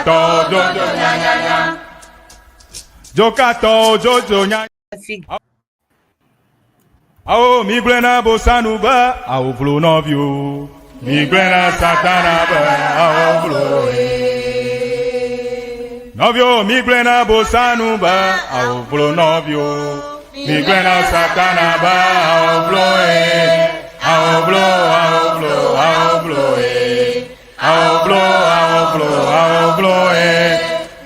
Jokato, Jojo, nya, nya, nya. Jokato, Jojo, nya. Ao migrena bosanuba, ao vlo novio. Migrena satanaba, ao vlo. Novio, migrena bosanuba, ao vlo novio. Migrena satanaba, ao vlo. Ao vlo, ao vlo, ao vlo. Ao vlo, ao vlo, ao vlo.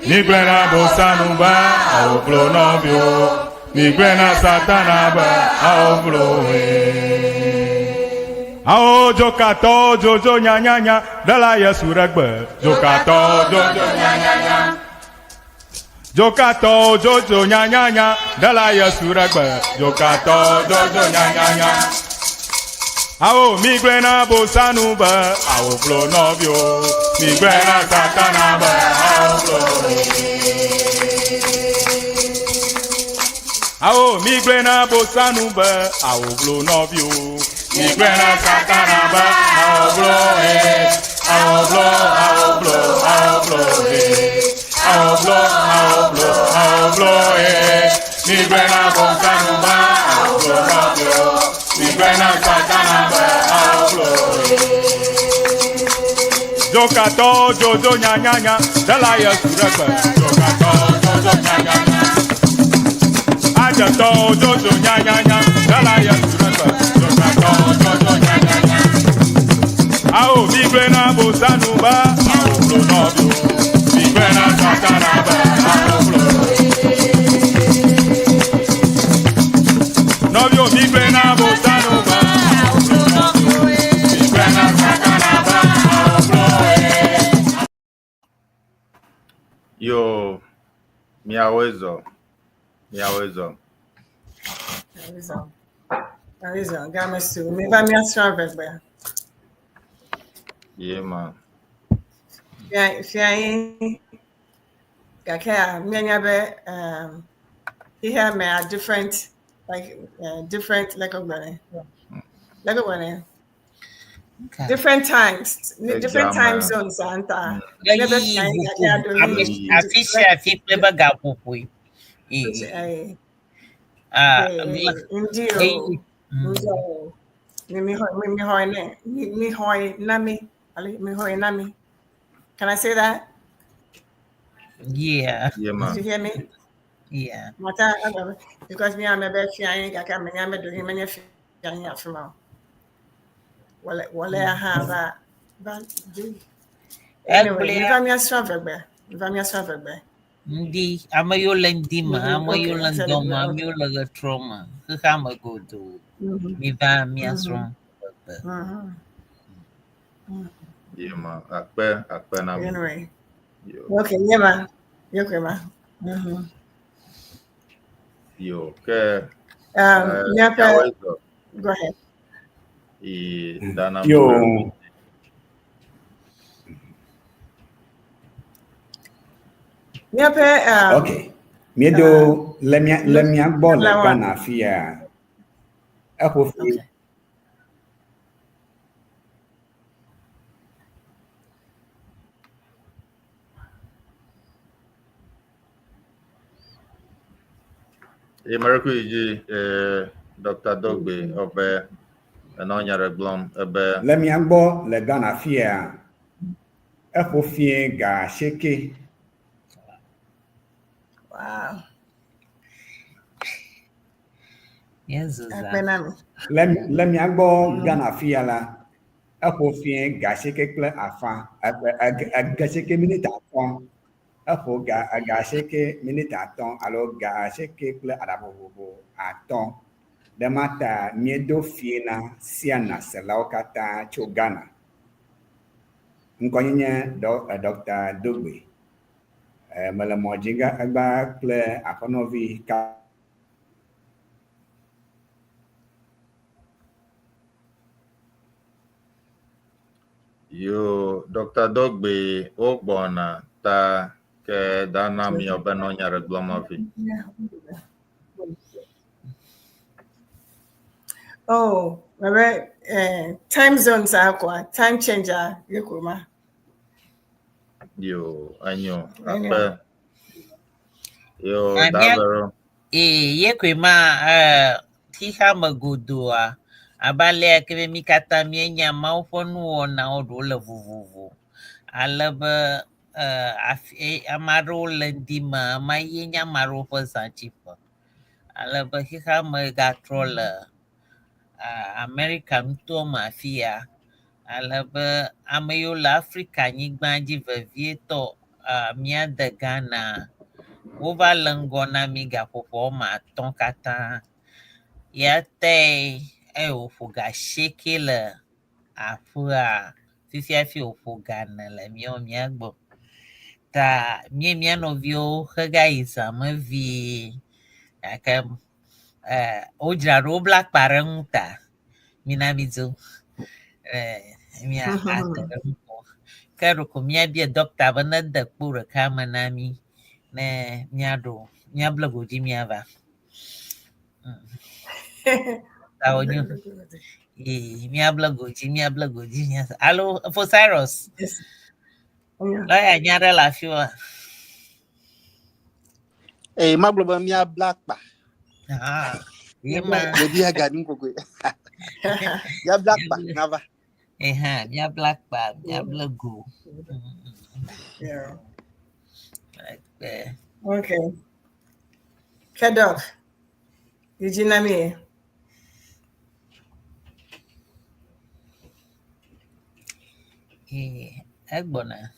Migrena bosanuba, ao vlo novio. Migrena satanaba, ao vlo. Ao jokato, jojo nya nya nya, dala Yesu regbe. Jokato, jojo nya nya nya. Jokato, jojo nya nya nya, dala Yesu regbe. Jokato, jojo nya nya nya. Ao migrena bosanuba, ao vlo novio. Migrena satanaba, ao vlo. Ao migrena bosanuba, ao vlo novio. Migrena satanaba, ao vlo. Ao vlo, ao vlo, ao vlo. Ao vlo, ao vlo, ao vlo. Migrena bosanuba, ao vlo novio. Migrena satanaba, ao vlo. Jokato, jojo nya nya nya, dala Yesu regbe. Jokato, jojo nya nya nya. Ajato, jojo nya nya nya, dala Yesu regbe. Jokato, jojo nya nya nya. Ao migrena bosanuba, ao vlo novio. Migrena satanaba, ao vlo. Novio migrena bosanuba, ao vlo novio. Migrena satanaba, ao vlo. Yo, miawezo. Awizo, gamesu. Me va mi asra vegbe. Yeah, man. Fiai gakea menyabe here me are different different like different times, different time zones anta. Can I say that? Yeah. Yeah, man. Did you hear me? Yeah. Because me I'm a bit flying, I can't remember doing many flying from now. Well, I have but anyway, if I'm your strawberry, Ndi amayola ndima, amayola ndoma, amayola trauma. Kama go do. Mi va mi asron. Yeah, man. Akpe na. Anyway. Okay, yeah, man. Okay, man. Yo, okay. Go ahead. Yo. Okay. Miedo lemia bole Ghana fia. Okay. America iji Dr. Dogbe obe anonyere glom ebe. Lemia bo le Ghana fia. Epo fie ga sheke. Wow. Yes, Let me go Ghana fia la. Epo fie ga sheke kle afa. Ga sheke minute afon. Epo ga sheke minute aton. Alors ga sheke kle adabobo aton. Demata miedo fie na siana selaukata cho Ghana. Nkonye Dr. Dogbe. Malamojiga agba kle akonovi ka. Yo, Dr. Dogbe ogbona ta ke dana mi obe anonyere glom ovi. Oh, time zones are time changer. Yo, anyo, Anyo. akpe. Yo, Amia davero. ye kwema tiha magodua abale kebe mikata mienya maufonu na odole vuvuvu alaba amaro lendima mayenya maro posachipo alaba hiha magatrola America mto mafia alaba amayola Africa nyigbanji vevieto mia de Ghana wova le ŋgɔ na mi gaƒoƒo wɔme atɔ̃ katã. Ya te wòƒo ga 7 le aƒea fifia fi wòƒo ga 4 le mía gbɔ. Ta mía nɔviwo xe ga yi zã me vie gake wodzra ɖo wobla akpa ɖe ŋu ta mina midzo mía ate ɖe ŋu kɔ. Ke ɖeko míabia dɔkta be nede kpo ɖeka me na mi ne míaɖo míable godzi míava. Taonyo. Míable godzi míava. Alo Fosirus. Yes. Anyo. Lawyer nya ɖe le afi wa. Maglo ba mia black ba. Yema. Jadi aga nim koko. Ya black ba nava. Mia black ba, míable go. Yeah. Like Okay. Kedok. Yijina mi. Egbona.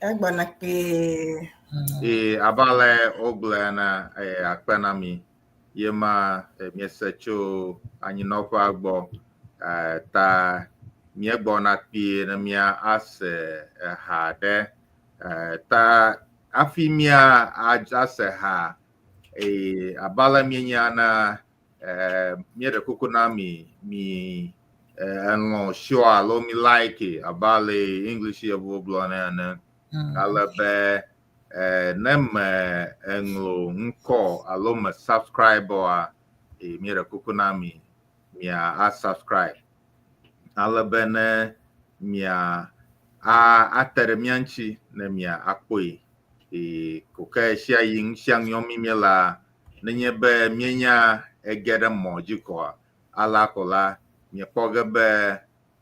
Egbona pe. Abale ogle na akpe na mi. Yema miesecho anyinɔƒe agbɔ. Ta míegbɔna kpie ne mía ase ha ɖe. Ta afi mía ase ha. Abale mienya na míeɖe kuku na mi enlɔ sure alo mi like abale English ye gblɔ ne ale be ne me enlo ŋkɔ alo me subscribe a míeɖe kuku na mia subscribe ale be ne mia ate ɖe mía ŋuti ne mia akpɔe koke sia yi ŋusia ŋyɔm mie la nenye be mienya ege ɖe mɔ dzi kɔa ala ko la miekpɔ ge be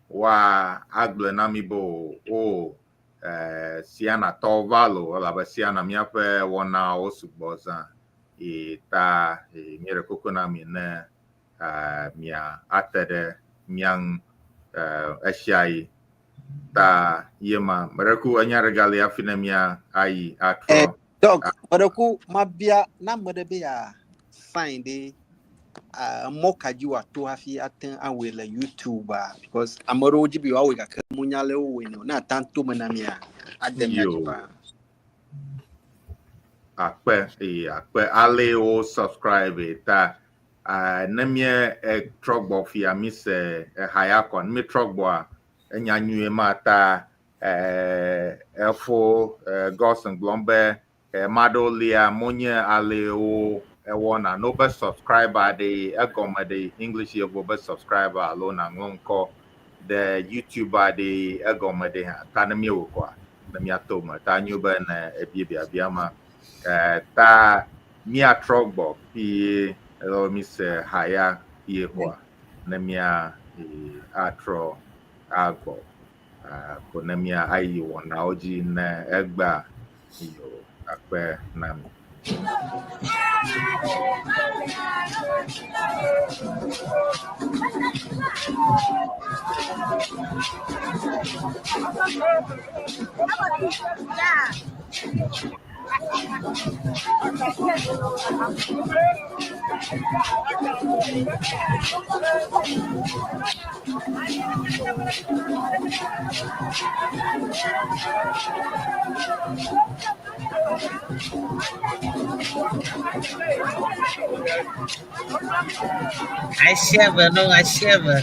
wa agblɔ na mi be o Sianatɔwo va lo elabe Siana míaƒe wɔnawo sugbɔ zã ta míeɖe kuku na mi ne mia ate ɖe mía ŋu esia yi ta yema meɖeku enya ɖe gali hafi ne mía ayi atrɔ. Dog, meɖeku mabia na meɖe be ya sign de mokaji wa to hafi aten awe le YouTube because amoro dzi bi wa we gake munya le wo we no na tanto me na mia adem ya ba. Akpe ale o subscribe ta ne mie trɔgbɔ fia mi se haya kon mi trɔgbɔ enya nyue ma ta efo gosen glombe mado lia monye ale o ewona no be subscriber de egome de English ye be subscriber alo na ngonko de YouTuber de egome de ta ne mi wo kwa na mi atoma ta nyu be na ebia ma ta mi atrogbo pi elo mi se haya ye kwa na mi atro agbo ko na mi ayi wona oji na egba yo akpe na mi. I shiver. I shiver.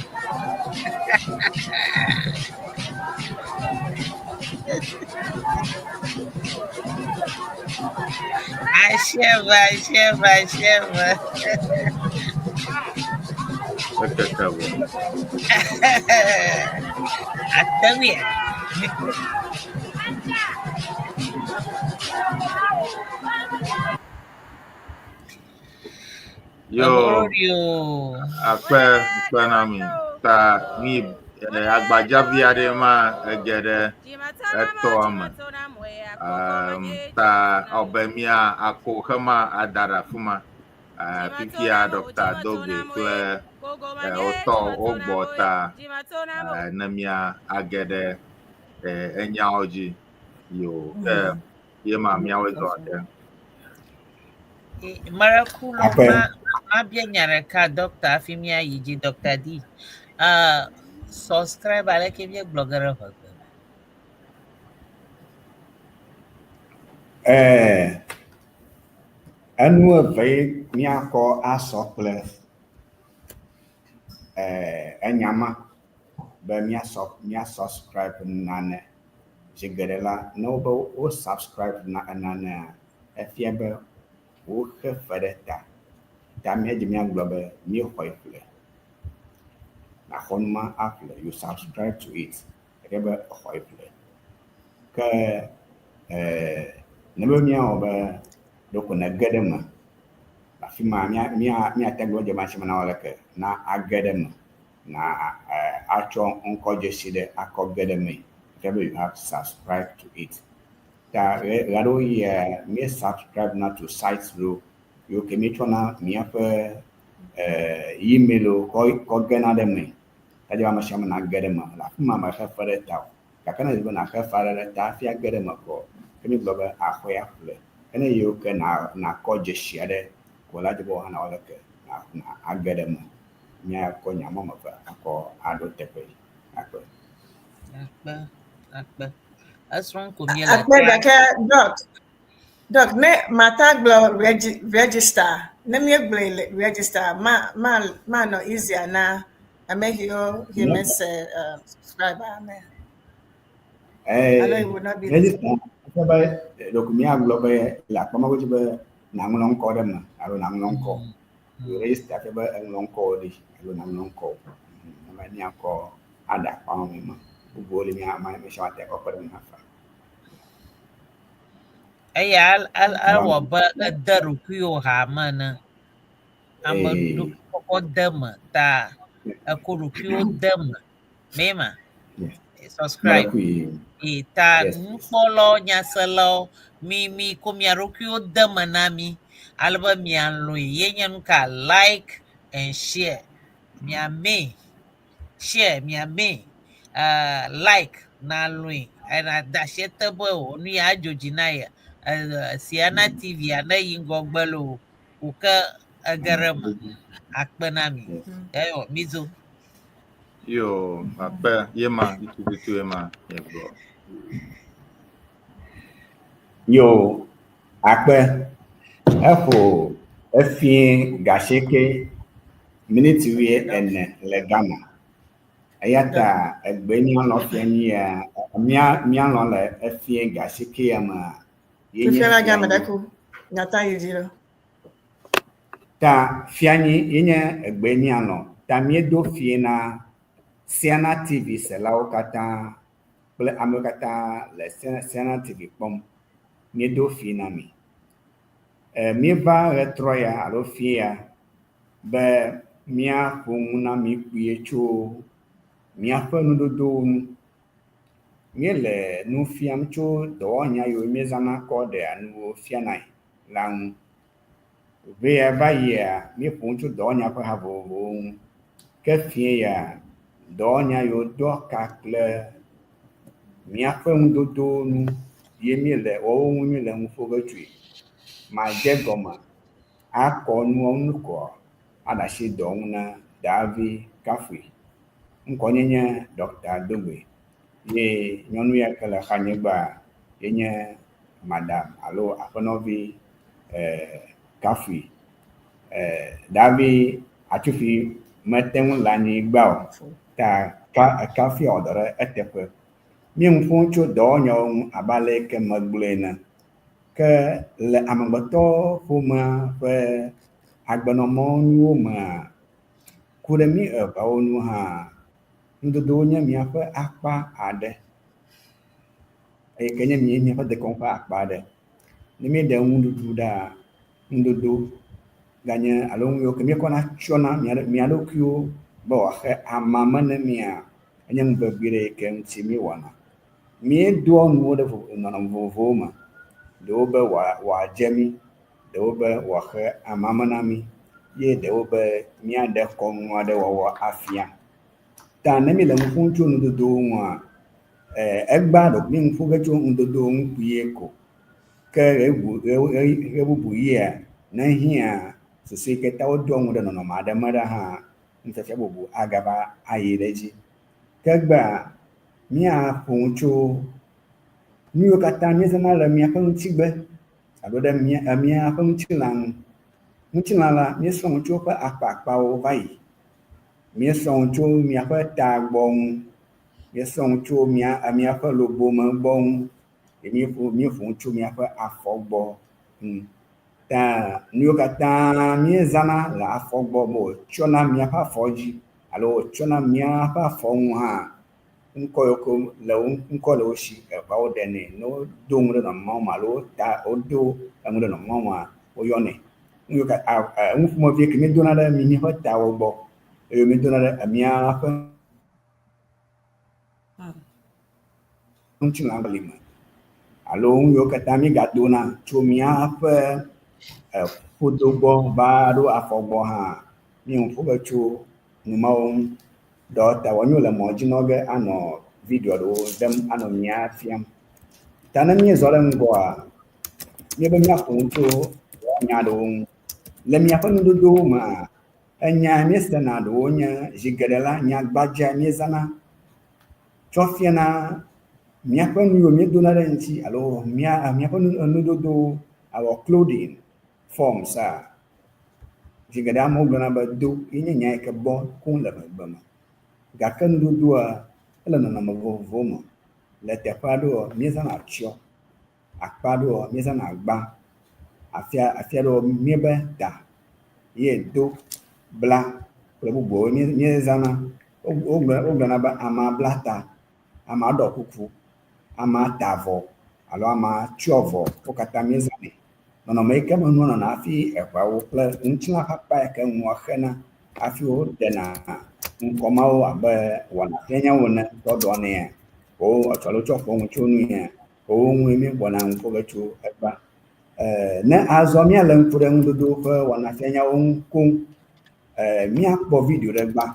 Atau ya. Yo, Amororio. akpe na mi ta ni agbaja vi aɖe ma ege ɖe etɔ me. Ta ọbẹ mia ako xema ada ɖe afi ma. Fifia Dr. Dogbe kple wotɔ wogbɔ ta ne mia age ɖe enyawo dzi. Yo, ke ye ma miawoe dɔ ɖe. Maraculo Apa? ma bia nyareka doctor afimia yiji Dr. D. Subscribe ale ke bia blogger ho. Enu eve miakɔ asɔ kple enyama be mia subscribe nane dzigere la ne wo subscribe na nanea efia be wo xe fe ɖe ta miadzi miagblɔ be miexɔe ƒle naxɔnuma aƒle you subscribe to it eke be exɔe ƒle ke ne be miawɔ be ɖoko ne ge ɖe me afi ma miate ŋu dze masi me na wɔ leke na age ɖe me na atsɔ ŋkɔdzesi ɖe akɔ ge ɖe me eke be you have to subscribe to it ta ɣaɖo yia mi subscribe na to sites lo yiwo ke mi tsɔna miaƒe emailo kɔ gena ɖe me kadzi be ame sia ame na ge ɖe me le afi ma me xe fe ɖe ta o gake ne zi be naxe fe ɖe ta hafi age ɖe me kɔ ke mi gblɔ be axɔe aƒle ene yiwo ke nakɔ dzesi aɖe ko la dzi be wɔhã na wɔ leke na age ɖe me miakɔ nyama me eve akɔ aɖo teƒe akpe. Akpe. Asron ko mi Akpe gake doc ne mata gblɔ register ne miegblɔe register ma no easier na ame yiwo me se subscribe ame. Register ƒe be ɖoko miagblɔ be le akpama godzi be naŋlɔ ŋkɔ ɖe me alo naŋlɔ ŋkɔ register ƒe be eŋlɔ ŋkɔwo ɖi alo naŋlɔ ŋkɔwo ame miakɔ aɖe akpama me me bubuwo le sia ate kɔ kɔ ɖe me hafa. Eya awɔ be ede ɖokuiwo ha me ne ame ɖokui de me ta eko ɖokuiwo de me mema subscribe ta nukpɔlawo nyaselawo mi ko mia ɖokuiwo de me na mi alebe mialɔe ye nye nu ka like and share miame share miame like na lɔe ena da asi te be nu ya adzodzi na ya Siana TV ane yi ŋgɔgbe lo woke ege ɖe me akpe na mi eyo mizo Yo, akpe ye ma tutu ye ma ye gblɔ. Yo, akpe eƒo efie gasieke miniti ene le Ghana eya ta egbe mialɔ fia nyi ya mialɔ le efie gasieke ya me Fifiana game ɖeko nyata yi dzi lo. Ta fianyi yenye egbe mialɔ ta miedo fie na Siana TV selawo katã kple amewo katã le Siana TV kpɔm miedo fie na mi. Mieva ɣetrɔ ya alo fie ya be miaƒo ŋu na mi kpuie tso miaƒe nudodowo ŋu. Míele nu fiam tso dɔwɔnya yiwo míezãna kɔ ɖea nuwo fianae la ŋu. Ve ya va yia míeƒo ŋu tso dɔwɔnya ƒe ha vovovowo ŋu. Ke fie ya dɔwɔnya yiwo doa ka kple míaƒe ŋudodowo ŋu ye míele wɔwo ŋu míele ŋu ƒo vetsui. Madze gɔme akɔ nuwo ŋu kɔ aɖe asi dɔ ŋu na Davi Kafui. Ŋkɔnye nye Dr. Dogbe. Ye nyɔnu ya ke le xanyigba yenye madam alo aƒenɔvi Kafui. Davi atsufi mete ŋu le anyigba o ta Kafui wɔ dɔ ɖe eteƒe. Míeŋu ƒom tso dɔwɔnyawo ŋu abe ale ke megblɔe ene. Ke le amegbetɔ ƒomea ƒe agbenɔmɔnuwo mea ku ɖe mi eveawo nu hã nudodowo nye miaƒe akpa aɖe eye ke nye miaƒe dekɔnu ƒe akpa aɖe. Ne míeɖe ŋuɖuɖu ɖa ŋudodo ganye alo yo kemi kona chona mi alo kyo bo he amama na mi a anyang babire kem timi wana mi do no de no no vovo ma do be wa jemi do be wa he amama na mi ye do be mi ade ko nwa de wa afia ta na mi le mfu chu no do nwa egba do mi mfu ga chu no do nku ye ko ke ebu ye na hia so se ke ta odo mu de no ma da mara ha nta fe bubu agaba ayireji kagba mi a poncho mi o kata mi sana la mi a pon chigbe ado da mi a pon chilang la mi so cho pa apa o vai mi so cho mi a pa ta gbon mi so cho mi a pa lobo mo gbon mi fu cho mi a pa afogbo ta nyo kata mi zana la afogbo mo chona mi apa foji alo chona mi apa fonwa nko yoko le nko le oshi ba o dene no dong le no mama lo ta odo ngule no mama o yone nyo ka nfu mo vie ke mi dona da mi ni hota ogbo e mi dona da mi apa nchina ngalima alo nyo kata mi ga dona cho mi apa fotogbo ba do afogbo ha mi un fuga chu numo do ta wanyo le mo jinoge ano video do dem ano nya fiam tana mi zole ngwa mi be nya fun chu nya do le mi afa ndo do ma nya mi stana do nya jigadela nya gbaja mi zana chofiana mi afa nyo mi do na renti alo mi afa ndo do our clothing forms jigada mo gona ba do inya nya ke bo kun la ba ma ga kan do do la na ma vo mo le te pa do mi za na chio akpa do mi za na gba afia do mi ba da ye do bla le bu bo mi za na o gona ba ama blata ama do kuku ama tavo alo ama chiovo o kata mi za ni no me ke mo no na afi e kwa wo ple nchila papa ke nwa khana afi o de na nkoma o abe wana kenya wona to do ne o achalo cho ko nchu ni o nwe mi bona nko ga chu eba na azo mi ala nkure ndodo ko wana kenya o nku mi akpo video re gba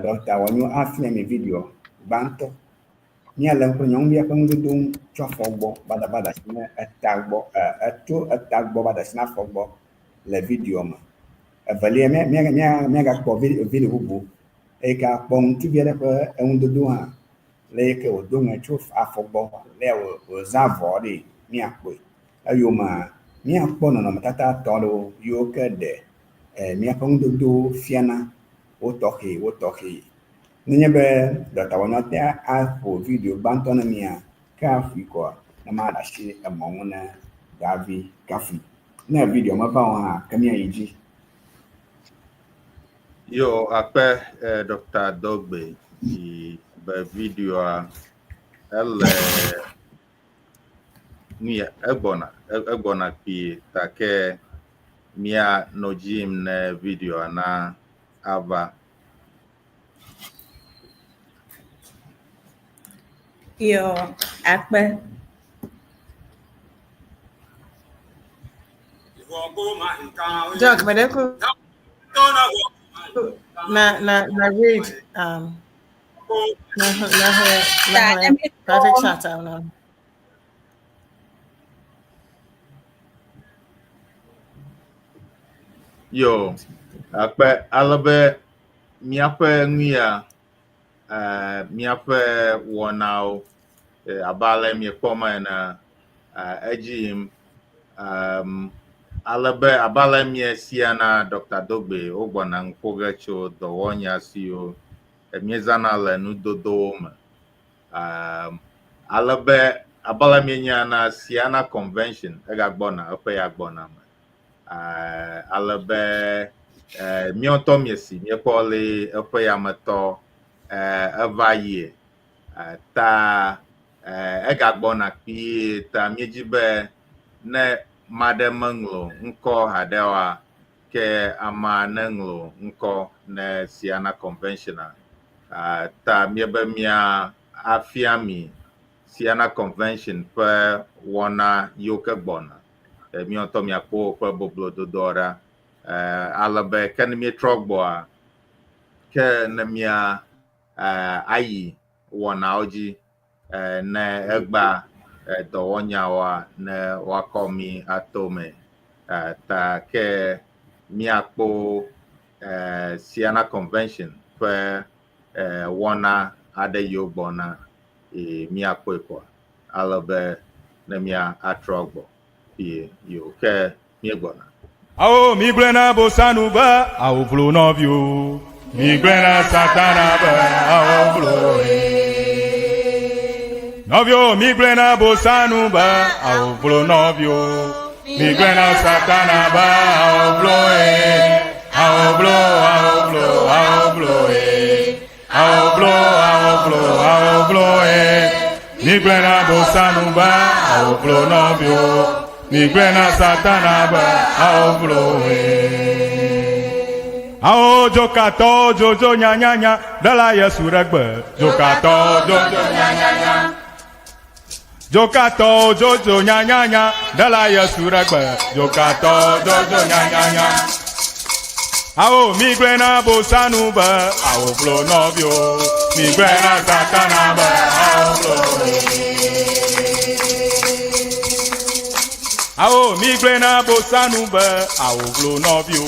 doctor wonu afi mi video banto ni ala nkure nyong bia ko ndodo cho fogbo bada sina atagbo atagbo bada sina fogbo le video ma valia me ga ko video bubu e ka pon tu viere ko ndodo ha le ke o do ncho afogbo le o zavo ri mi akpo ayo ma mi akpo no matata tolo yo ke de mi akpo ndodo fiana o toki ninye be data wona te a for video banto na mia ka fi ko na ma da shi e mo na Gavi kafi na video ma ba wa ka mi ayiji Yo ape Dr. Dogbe di be video ele ni egbona pi take mia no jim na video na ava Yo akpe Doc, madeko na read na private chat na yo ape alabe miape nwia miape wonao abale mi kpoma na ejim alabe abale mi siana Dr. Dogbe ogbona nkogecho do wonya sio miezana le nudodo ma alabe abale mi nyana siana convention egagbona ope ya gbona ma alabe mioto miesi miepole ope ya meto evaye ta egagbona pi ta miejibe ne made manglo nko hadewa ke ama nenglo nko na Siana Conventional ta miebe mia afiami Siana Convention pe wona yoke bona mi onto mi akpo pe boblo dodora alabe ken mi trogbo ke na mia ayi wona oji na egba do onyawa na wakomi atome ta ke mi akpo Siana Convention pe wona ade yo bona mi akpo iko alabe na mi atrogbo yo ke mi gbona Ao migrena bosanu ba ao vlo novio. Migrena satana ba ao vlo. Novio migrena bosanu ba ao vlo novio. Migrena satana ba ao vlo. Ao vlo ao vlo ao vlo. Ao vlo ao vlo ao vlo. Migrena bosanu ba ao vlo novio. Migrena satana ba ao vloe. Ao jokato jojo nya nya nya dala Yesu regbe. Jokato jojo nya nya nya. Jokato jojo nya nya nya dala Yesu regbe. Jokato jojo nya nya nya. Ao migrena bosanu ba ao vlo novio. Migrena satana ba ao vloe. Ao migrena bosanu ba ao vlo novio.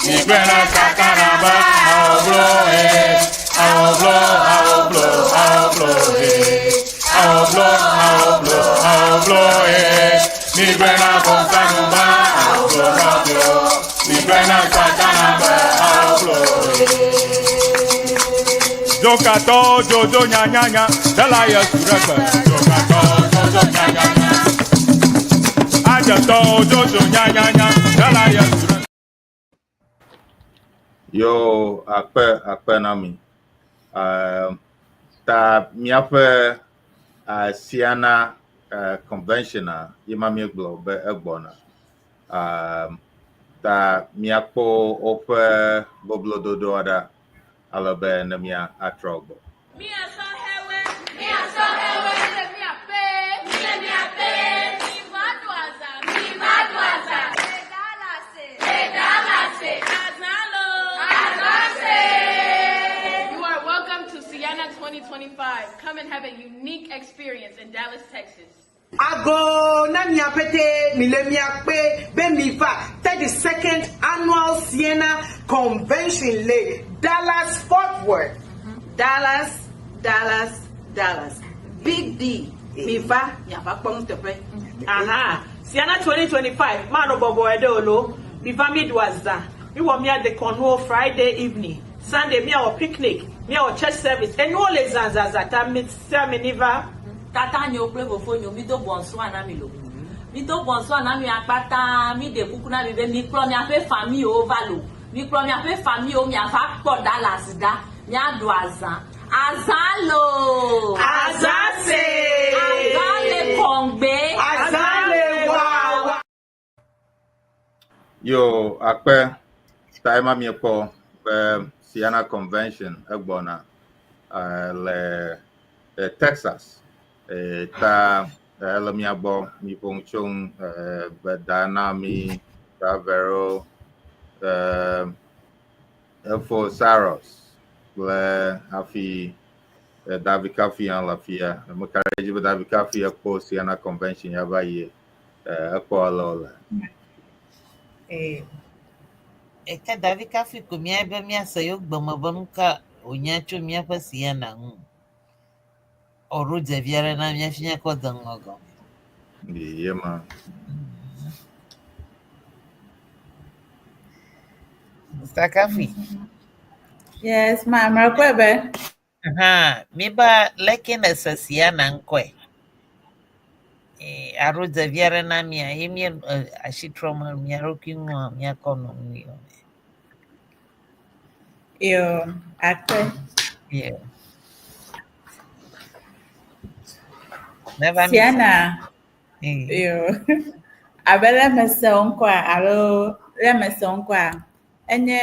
Migrena satana ba ao vlo ao vlo ao vlo ao vlo ao vlo ao vlo ao vlo migrena bosanu ba ao vlo novio. Migrena satana ba ao vlo Jokato jojo nya nya nya dala Yesu regbe. Jokato jojo nya nya nya. Ajato jojo nya nya nya dala Yesu regbe. yo akpe na mi ta miape Siana Conventional yema mi glo be egbona ta miapo ope boblo dodo ada alabe na mia atrogbo You are welcome to Siana 2025. Come and have a unique experience in Dallas, Texas. Ago na miapete milemiakpe bemifa 32nd annual Siena Convention le Dallas Fort Worth. Dallas. Big D. Mifa yafa pom tepe. Aha. Siana 2025. Mano bobo edolo. Mifa midwaza. We were me at the Cornwall Friday evening. Sunday me our picnic. Me our church service. And all les zanzazata miniva. Tata nyo play for nyo mi do bonso anamilo. Mi do bonso anami akpata mi de kukuna mi be mi klo mi ape famille o valo. Mi klo mi ape famille o mi afa po Dallas da. Mi ado azan. Azalo. Azase. Azale kongbe. Azale wa. yo akpe ta ema mi po Siana Convention egbona le Texas ta la mi abo mi pongchong bedana mi Travero Elfo Saros le afi David Kafi en la fia mo kareji be David Kafi po Siana Convention ya baye po alola Eka Davi kafi kumia be mia sayo gbamo ka onyacho mia pa Siana hu. Oru Javiera na mia finya ko dangogo. yema Mr. Kafi. Yes, ma'am. Rakwebe. Miba lekina sa Siana nkwe. Aru Javiera na mia yemia ashitroma mia rokinwa mia kono mio. Yo, akwe. Yeah. Never Siana. Yo. Abela mese onkwa alo Remesonqua. Enye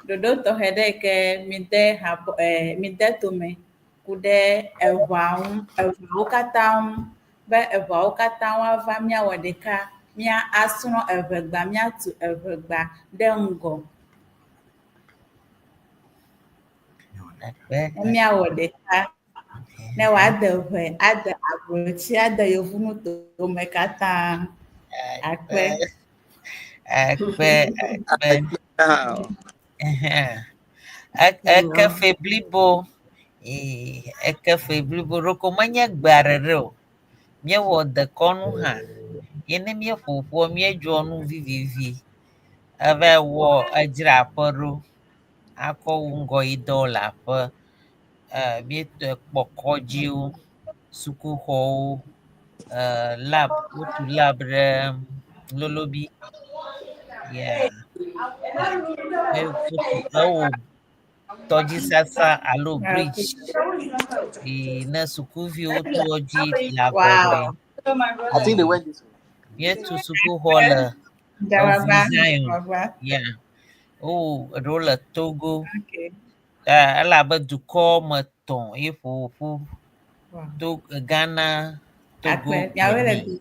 dodo tohede ke mide tome kude evaun kataun be evaun kataun ava mia wodeka mia asro evegba mia tu evegba de ngo mia wodeka ne wade ve ade abrochi ade yovunu tome kata akpe Akpe. Ekefe blibo. Ekefe blibo. Roko manye gbarero. Mie wo dekɔnu hã. Yene mie ƒoƒoa mie dzɔ nu vivivi. Eve wɔ edzraƒe ɖo. Akɔ wu ŋgɔ yi dɔ le aƒe. Míetɔe kpɔ kɔdziwo, sukuxɔwo, lab, wotu lab ɖe Lolobi. Yeah. Ewɔ tɔdzisasa alo bridge. Ne sukuviwo to dzi le agɔgɔe. I think they went this way. Míetu sukuxɔ le Evu Zion. Yeah. Eɖewo le Togo. Elabe dukɔ me 3 ye ƒoƒu. Ghana, Togo, Benin.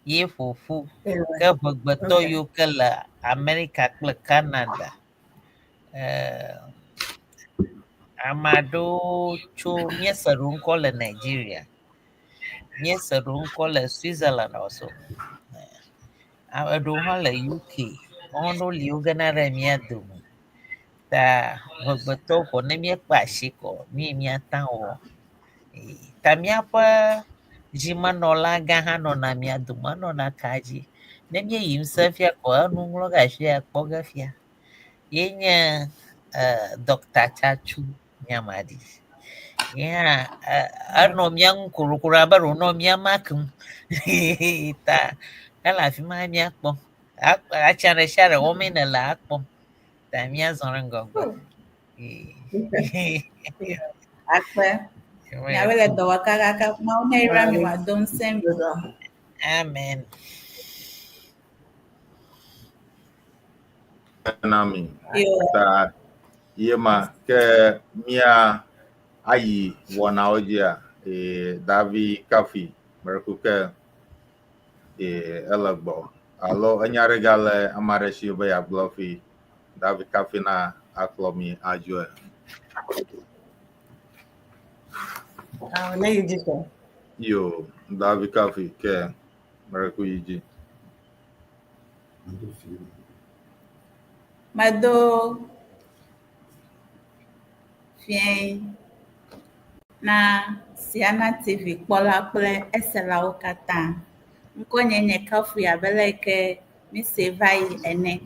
Ye ƒoƒu. Ke ʋegbetɔ yiwo ke le Amerika kple Canada. Ame aɖewo tso míese ɖo ŋkɔ le Nigeria. Míese ɖo ŋkɔ le Switzerland also. Eɖewo hã le UK. Wɔwo li wogena ɖe mía dome. Ta ʋegbetɔwo xɔ ne míekpa asi kɔ míata wɔ. Ta míaƒe dzimenɔlagã hã nɔna mía dome, enɔna kadzi. Ne míeyim se fia kɔ enu ŋlɔ ge afia kpɔ ge fia. Ye nye Dr. Chachu Nyamadi. Yeah, enɔ mía ŋu korokoro abe wònɔ mía makem. Ta ele afi ma míakpɔ. Atsia ɖe sia ɖe wɔmee ne le akpɔm. Ta míazɔ ɖe ŋgɔgbe. Akpe. Nyawe le dɔ wɔ kakaka Mawu neyra mi wòado ŋusẽ mi. Amen. Nami. Ta yema ke mia ayi wɔnawo dzia Davi Kafi mereku ke ele gbɔ alo enya ɖe gale ame aɖe si be yeagblɔ fi Davi Kafi na akplɔ mi adzɔe. Ne yi dzi kɔ. Yo, Davi Kafi ke mereku yi dzi. Medo fie na Siana TV kpɔla kple eselawo katã. Ŋkɔ nye Kafu abe leke mi se va yi ene.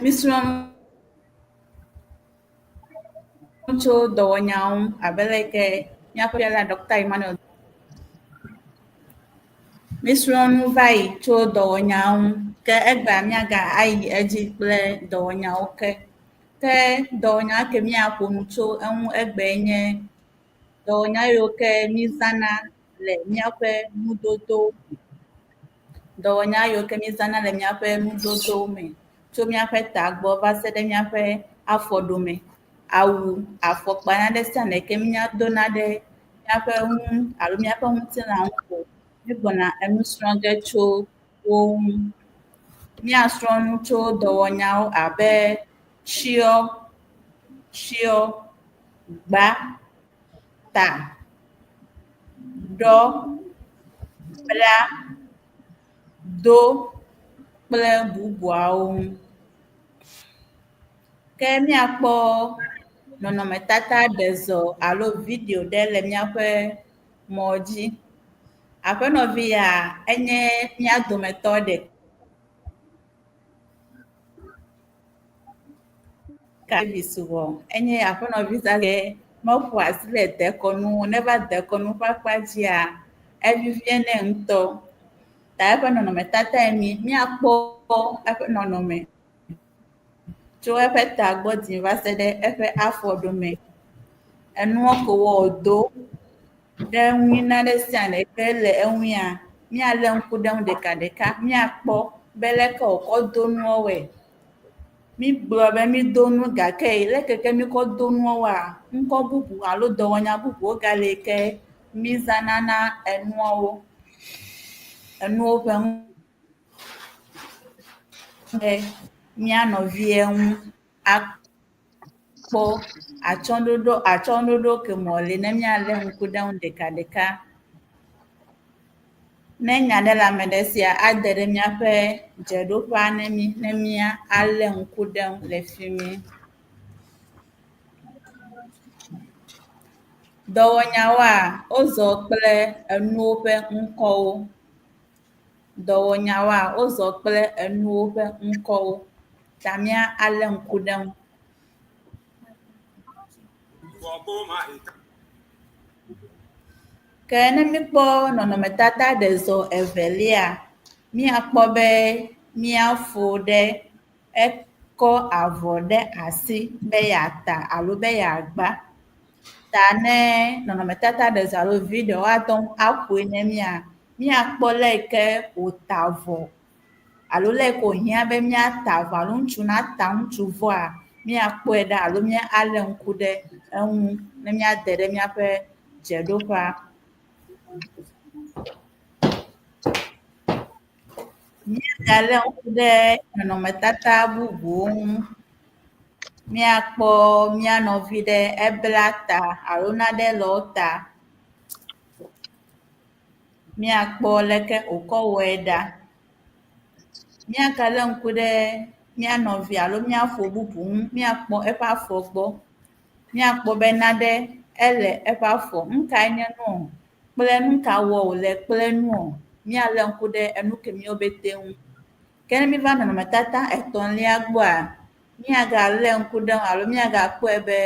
Mi srɔ̃ tso dɔwɔnyawo abe leke míaƒe fiala Dr. Emmanuel. Mi srɔ̃nu va yi tso dɔwɔnyawo ke egba míaga ayi edzi kple dɔwɔnyawo ke dɔwɔnya ke míaƒo nu tso eŋu egbe nye dɔwɔnya yiwo ke mízãna le míaƒe nudodo. Dɔwɔnya yiwo ke mízãna le míaƒe nudodo me. Tso míaƒe tagbɔ va se ɖe míaƒe afɔɖome. Awu, afɔkpa naɖe sia ne ke míadona ɖe míaƒe ŋu alo míaƒe ŋutilã ŋu ko. Mígbɔna enu srɔ̃ ge tso wo ŋu. Míasrɔ̃ nu tso dɔwɔnyawo abe tsyɔ, gba, ta, ɖɔ, bla, do kple bubuawo ŋu. Ke míakpɔ nɔnɔmetata ɖezɔ alo video ɖe le míaƒe mɔ dzi. Aƒenɔvi ya enye mía dometɔ ɖeka. Kavisubɔ enye aƒenɔvi zake meƒo asi le dekɔnu, ne va dekɔnu ƒe akpa dzia evivie nɛ ŋutɔ. Ta eƒe nɔnɔmetata mi míakpɔ eƒe nɔnɔme tso eƒe tagbɔ dzi va se ɖe eƒe afɔɖome. enua ko wo do de nwina de sian ke le enwia mi ale nku de deka mi akpo bele ko do nu we mi gblɔ be mi do nu gake le keke mi kɔ do nuwo wa ŋkɔ bubu alo dɔwɔnya bubuwo gale ke mi zana na enuwo ƒe ŋu mia nɔvie ŋu akpɔ atsɔɖoɖo ke mo le ne mialé ŋku ɖe ŋu ɖeka ne nya ɖe le ame ɖe sia ade ɖe miaƒe dzeɖoƒea ne mia alé ŋku ɖe ŋu le fi mi. Dɔwɔnyawoa wozɔ kple enuwo ƒe ŋkɔwo. Dɔwɔnyawoa wozɔ kple enuwo ƒe ŋkɔwo. Ta mia alé ŋku ɖe ŋu. Ke ne mikpɔ nɔnɔmetata ɖe zɔ evelia, miakpɔ be miafo ɖe ekɔ avɔ ɖe asi be yeata alo be yeagba. Ta ne nɔnɔmetata ɖe zɔ alo viɖio woatɔ aƒoe ne miakpɔ le yi ke wòta avɔ alo le yi ke wòhiã be miata avɔ alo ŋutsu nata ŋutsuvɔa, miakpɔe ɖa alo mialé ŋku ɖe eŋu ne miade ɖe miaƒe dzeɖoƒea. Miagalé ŋku ɖe nɔnɔmetata bubuwo ŋu. Miakpɔ mia nɔvi ɖe ebla ta alo nane le wo ta. Miakpɔ leke wòkɔ wɔe ɖa. Miagalé ŋku ɖe mia nɔvi alo miafo bubu ŋu. Miakpɔ eƒe afɔ gbɔ. Miakpɔ be nane ele eƒe afɔ. Nukae nye nuɔ kple nuka wɔ wòle kple nuɔ. Mialé ŋku ɖe enu ke miwo bete ŋu. Ke ne miva nɔnɔmetata etɔ̃lia gbɔa, miagalé ŋku ɖe ŋu alo miagakpɔe be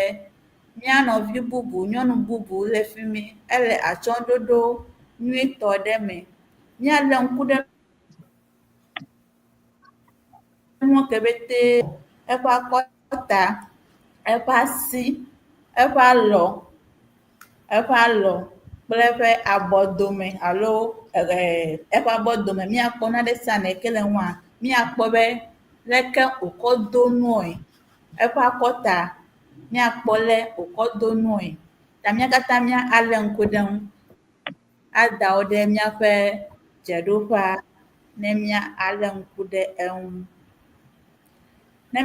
mia nɔvi bubu, nyɔnu bubu le fi mi, ele atsyɔ̃ɖoɖo nyuitɔ ɖe me. Mialé ŋku ɖe nuwo ke bete, eƒe akɔta, eƒe asi, eƒe alɔ kple eƒe abɔdome alo eƒe abɔdome. Miakpɔ nane sia ne ke le ŋua, miakpɔ be leke wòkɔ do nuwoe. Eƒe akɔta, miakpɔ le wòkɔ do nuwoe. Ta mia katã mialé ŋku ɖe ŋu ada wo ɖe miaƒe dzeɖoƒea ne mialé ŋku ɖe eŋu. Ne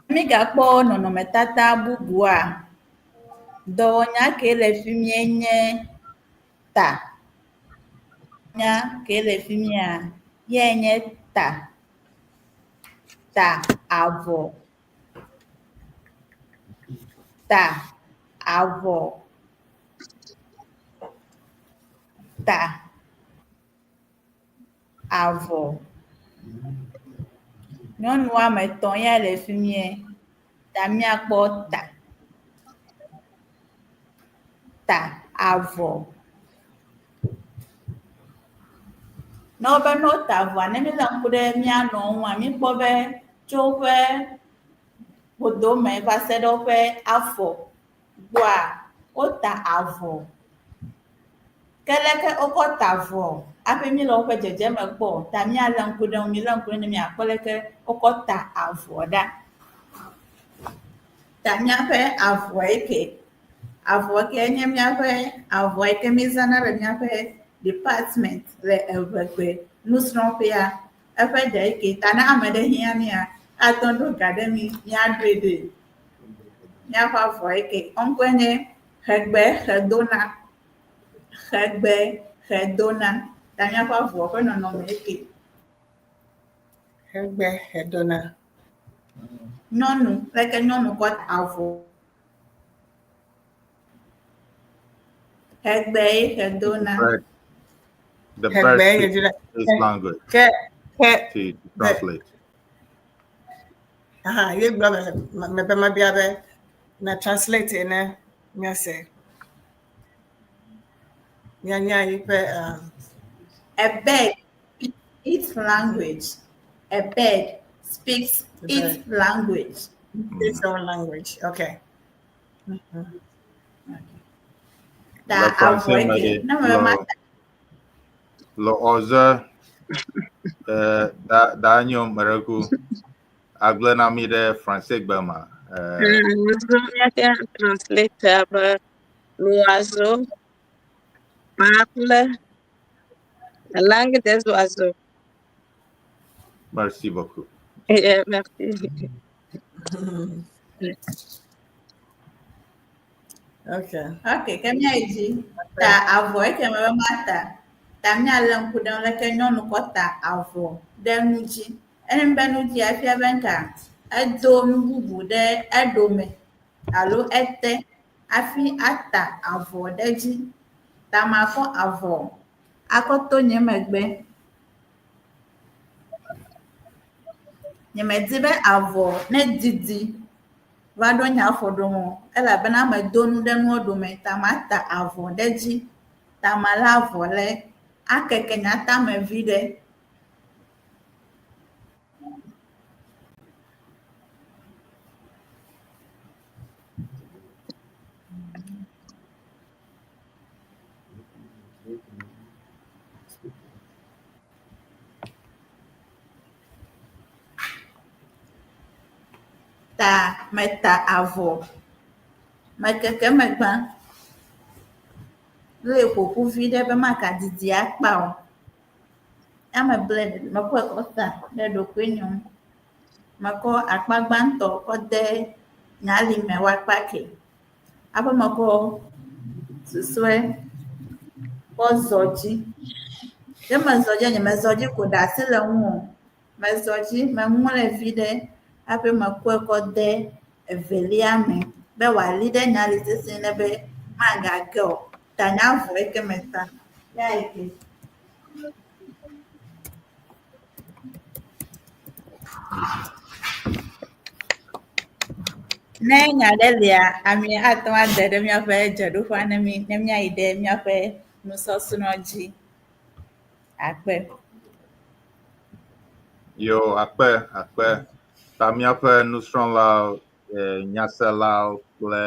migakpɔ nɔnɔmetata bubua, dɔwɔnya ke le fi mie nye ta. Nya ke le fi mia, ye nye ta. Ta avɔ. Ta avɔ. Ta avɔ. Nyɔnu woame etɔ̃ ya le fi mie. Ta miakpɔ ta avɔ. Ne wo be ne wota avɔa, ne milé ŋku ɖe mia nɔwo ŋua, mikpɔ be tso woƒe ƒodome va se ɖe woƒe afɔ gbɔa, wota avɔ. Ke leke wokɔ ta avɔ hafi mi le woƒe dzedzeme kpɔ, ta mialé ŋku ɖe ŋu, milé ŋku ɖe ne miakpɔ leke wokɔ ta avɔ ɖa. Ta miaƒe avɔ yi ke, avɔ ke nye miaƒe avɔ yi ke mizãna le miaƒe department le eʋegbe nusrɔ̃ƒea, eƒe ɖe yi ke ta ne ame ɖe hiã mia, atɔ ɖo ga ɖe mi, miaɖoe ɖe. Miaƒe avɔ yi ke ŋkɔe nye hegbe hedona. Hegbe hedona. Ta miaƒe avɔ ƒe nɔnɔme yi ke. Hegbe hedona. Nyɔnu, leke nyɔnu kɔ avɔ. Hegbe hedona. The best is language to translate. Aha, ye gblɔ me be mabia be na translate ne miase. Mianya yi ƒe A bird speaks its language. A bird speaks its language. Its own language. Okay. Ta Le français avoid me ke. dit Na me mata. le 11 Daniel Maraku Aglenami de français Bama. Translator, l'oiseau parle la langue des oiseaux. Merci beaucoup. Merci. Okay. Okay, kemia iji. Ta avoid ke me mata. Ta mi alam kudan le ke nyɔnu kɔ ta avɔ ɖe nu dzi. Ene be nu dzi afia be nka edo nu bubu ɖe eɖome alo ete hafi ata avɔ ɖe dzi. Ta makɔ avɔ akɔ to nye megbe. Nye me di be avɔ ne didi va ɖo nye afɔ ɖome o, elabena medo nu ɖe nuwo ɖome ta mata avɔ ɖe dzi. Ta malé avɔ le akeke nye atame viɖe. Ta meta avɔ, mekeke megbã le ƒoƒu viɖe be makadidi akpa o. Ya meble mekɔe kɔ ta ɖe ɖokuinye ŋu. Mekɔ akpa gbãtɔ kɔ de nye alime woakpa ke. Hafi mekɔ susue kɔ zɔ dzi. Ne mezɔ dzi nye mezɔ dzi ko ɖe asi le ŋu o. Mezɔ dzi meŋlɔe viɖe hafi mekɔe kɔ de evelia me be wòali ɖe nye ali sesẽ ne be magage o. Ta nye avɔ yi ke meta ya yi ke. Ne nya ɖe lia, ami ate ŋu ade ɖe míaƒe dzeɖoƒea ne míayi ɖe míaƒe nusɔsrɔ̃ dzi. Akpe. Yo akpe ta míaƒe nusrɔ̃lawo nyaselawo kple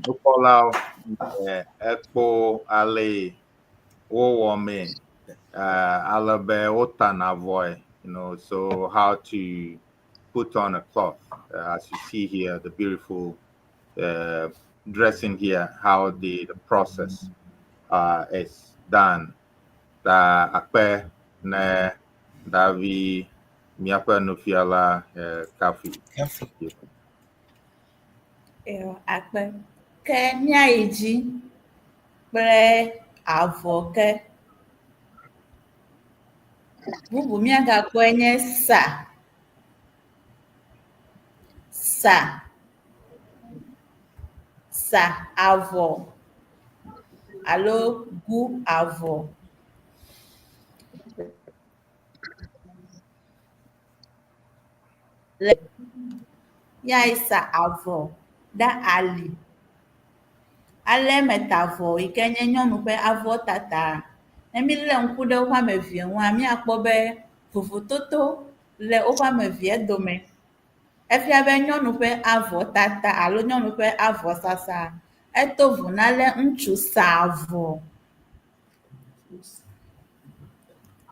nukpɔlawo ekpo ale wowɔ mee ale be wotana avɔe, so how to put on a cloth as you see here, the beautiful dressing here, how the process is done. Ta akpe ne Davi miaƒe nufiala Kafi. Akpe. Ke míayi dzi kple avɔ ke. Bubu míagakpɔe nye sa. Sa avɔ alo gu avɔ. Yea sa avɔ ɖe ali. Ale meta avɔ yi ke nye nyɔnu ƒe avɔtata. Ne mílé ŋku ɖe woƒe ame evea ŋua, míakpɔ be vovototo le woƒe ame evea dome. Efia be nyɔnu ƒe avɔtata alo nyɔnu ƒe avɔsasa eto vo na le ŋutsu sa avɔ.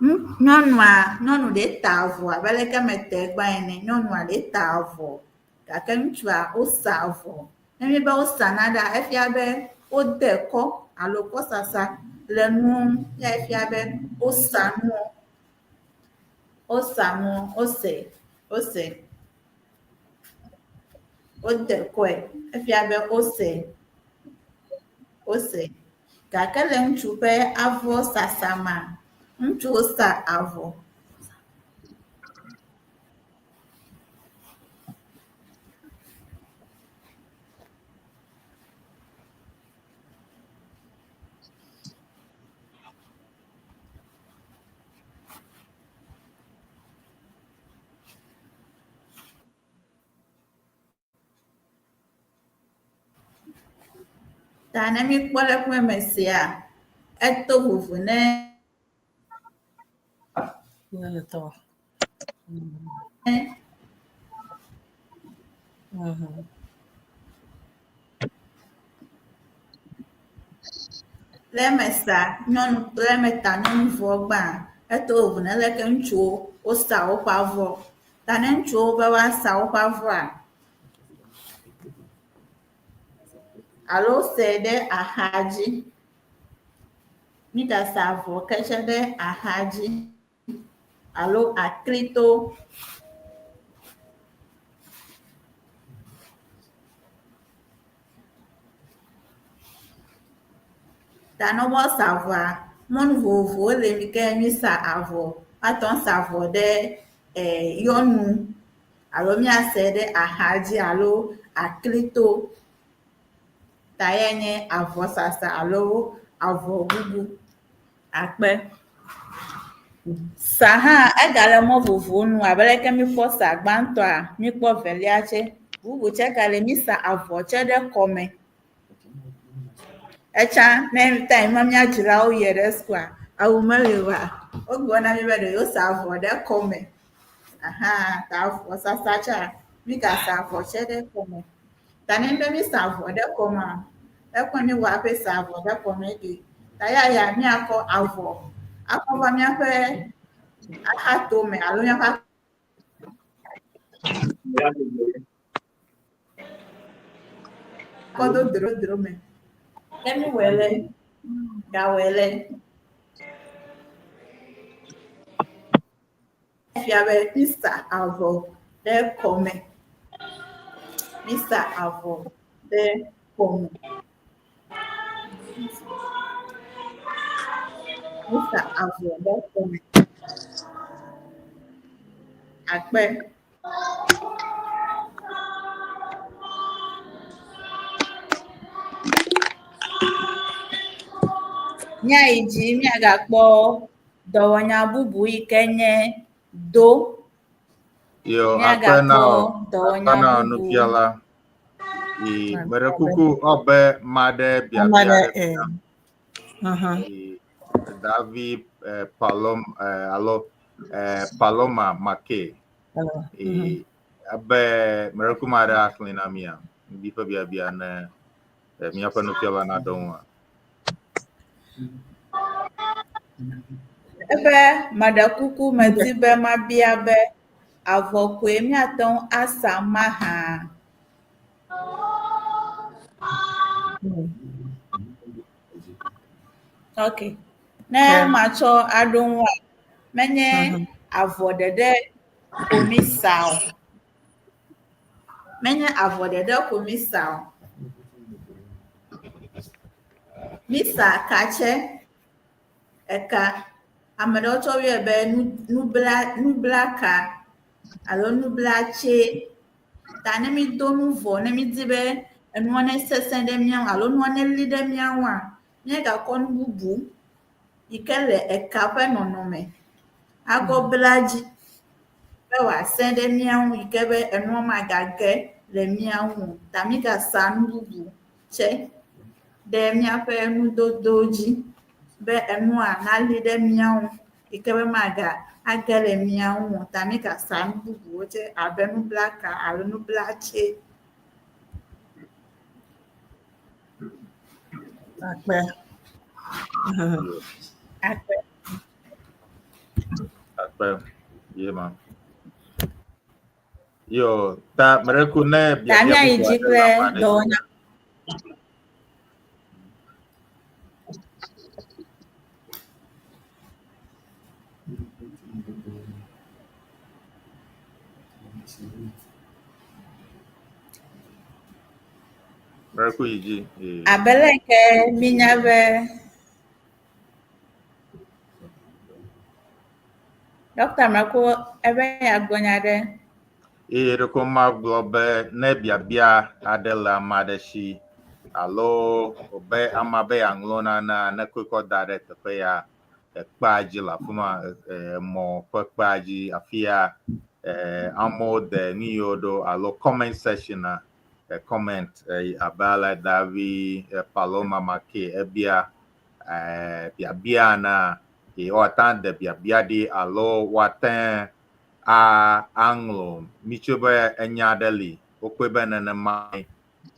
Nyɔnu ɖe ta avɔ abe leke mete gbã ene. Nyɔnua ɖe ta avɔ gake ŋutsua wosa avɔ. Ne mi be wosa naɖea, efia be wode kɔ alo kɔsasa le nuwo ŋu. Ya efia be wosa nuwo. Wose. Wode kɔe. Efia be wose. Gake le ŋutsu ƒe avɔsasa ma, ŋutsuwo sa avɔ. Ta ne míkpɔ le ƒe me sea, eto vovo ne le mesa nyɔnu le meta nyɔnuvɔ gbã eto ovu ne leke ŋutsuwo wosa woƒe avɔ ta ne ŋutsuwo be woasa woƒe avɔa alo se ɖe axadzi migasa avɔ ketse ɖe axadzi alo aklito ta ne woasa avɔa mɔnu vovovowo le mi ke misa avɔ atɔ sa avɔ ɖe yɔnu alo miase ɖe axadzi alo aklito ta ya nye avɔsasa alo avɔ bubu akpe sa hã egale mɔ vovovowo nu abe leke mikpɔ sa gbãtɔa mikpɔ velia tse bubu tse gale misa avɔ tse ɖe kɔme etsa ne time ma miadzrawo yie ɖe skua awu meli va wogblɔ na mi be ɖe yosa avɔ ɖe kɔme ta avɔsasa tsa migasa avɔ tse ɖe kɔme ta ne be misa avɔ ɖe kɔmea ekɔ mi wɔ aƒe sa avɔ ɖe kɔme ɖi ta ya miakɔ avɔ akɔ va miaƒe axatome alo miaƒe akɔdo drodro me ne mi wɔe le gawɔe le fia be misa avɔ ɖe kɔme misa avɔ ɖe kɔme misa avɔ ɖe kɔme akpe nya yi dzi miagakpɔ dɔwɔnya bubu yi ke nye do Yo, miagakpɔ dɔwɔnya apena bubu nufiala. Mere kuku obe made biabia David Paloma Make. Abe mere kumare aklina mia. Bipa biabia ne mia pa nufiala na donwa. ebe madakuku medi be mabia be avɔ koe miate ŋu asa mahã ok ne matsɔ aɖo ŋua menye avɔ ɖeɖe ko misa o menye avɔ ɖeɖe ko misa o misa ka tse eka ame ɖewo tsɔ yɔe be nublaka alo nublatse ta ne mi do nu vɔ ne mi di be enua ne sesẽ ɖe miaŋu alo nua ne li ɖe miaŋua míagakɔ nu bubu yi ke le eka ƒe nɔnɔme agɔ bla dzi be wòasẽ ɖe miaŋu yi ke be enua magage le miaŋu ta migasa nu bubu tse ɖe miaƒe nudodo dzi be enua nali ɖe miaŋu yi ke be age le miaŋu ta migasa nu bubuwo tse abe nublaka alo nublatse akpe Akpe yema. Yo, ta mereku ne ta mia yi dzi kple dɔwɔnya mereku yi dzi. abe leke minya be Dr. Mereku ebe yeagblɔ nya ɖe Ɖeko magblɔ be ne biabia aɖe le ame aɖe si alo be ama be yaŋlɔna na ne koe kɔ da ɖe teƒe ya kpea dzi le afi ma mɔ ƒe kpea dzi afi ya amewo de nu yiwo ɖo alo comment section na comment abe ale Davi Paloma Make ebia biabia na woate de biabia ɖi alo woate aŋlɔ mitso be enya aɖe li wokpe be nenema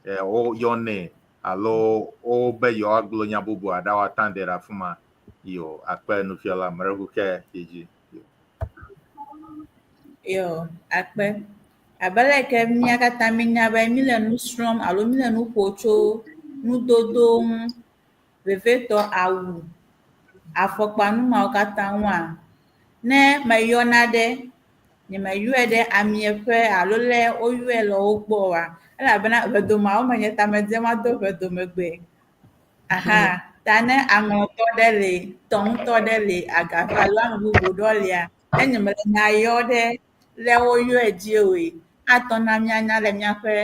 woyɔnɛ alo o be yo aglo nya bubu ada watande ra fuma yo akpa no fiala mreku ke yeji Yo, akpe. Abala ke mia kata minya ba mi le nu srom alo mi le nu ƒotso nudodo ŋu vevetɔ awu afɔkpa numawo katã ŋua ne meyɔna ɖe nye meyɔe ɖe amie ƒe alo le woyɔe le wo gbɔ oa elabena ʋedomawo me nye ta medi mado ʋedomegbe. Aha, ta ne aŋlɔtɔ ɖe le, tɔŋutɔ ɖe le, agaƒe alo ame bubu ɖɔ lia, enye mele nya yɔ ɖe le woyɔe dzi oe, atɔ na míanya le míaƒe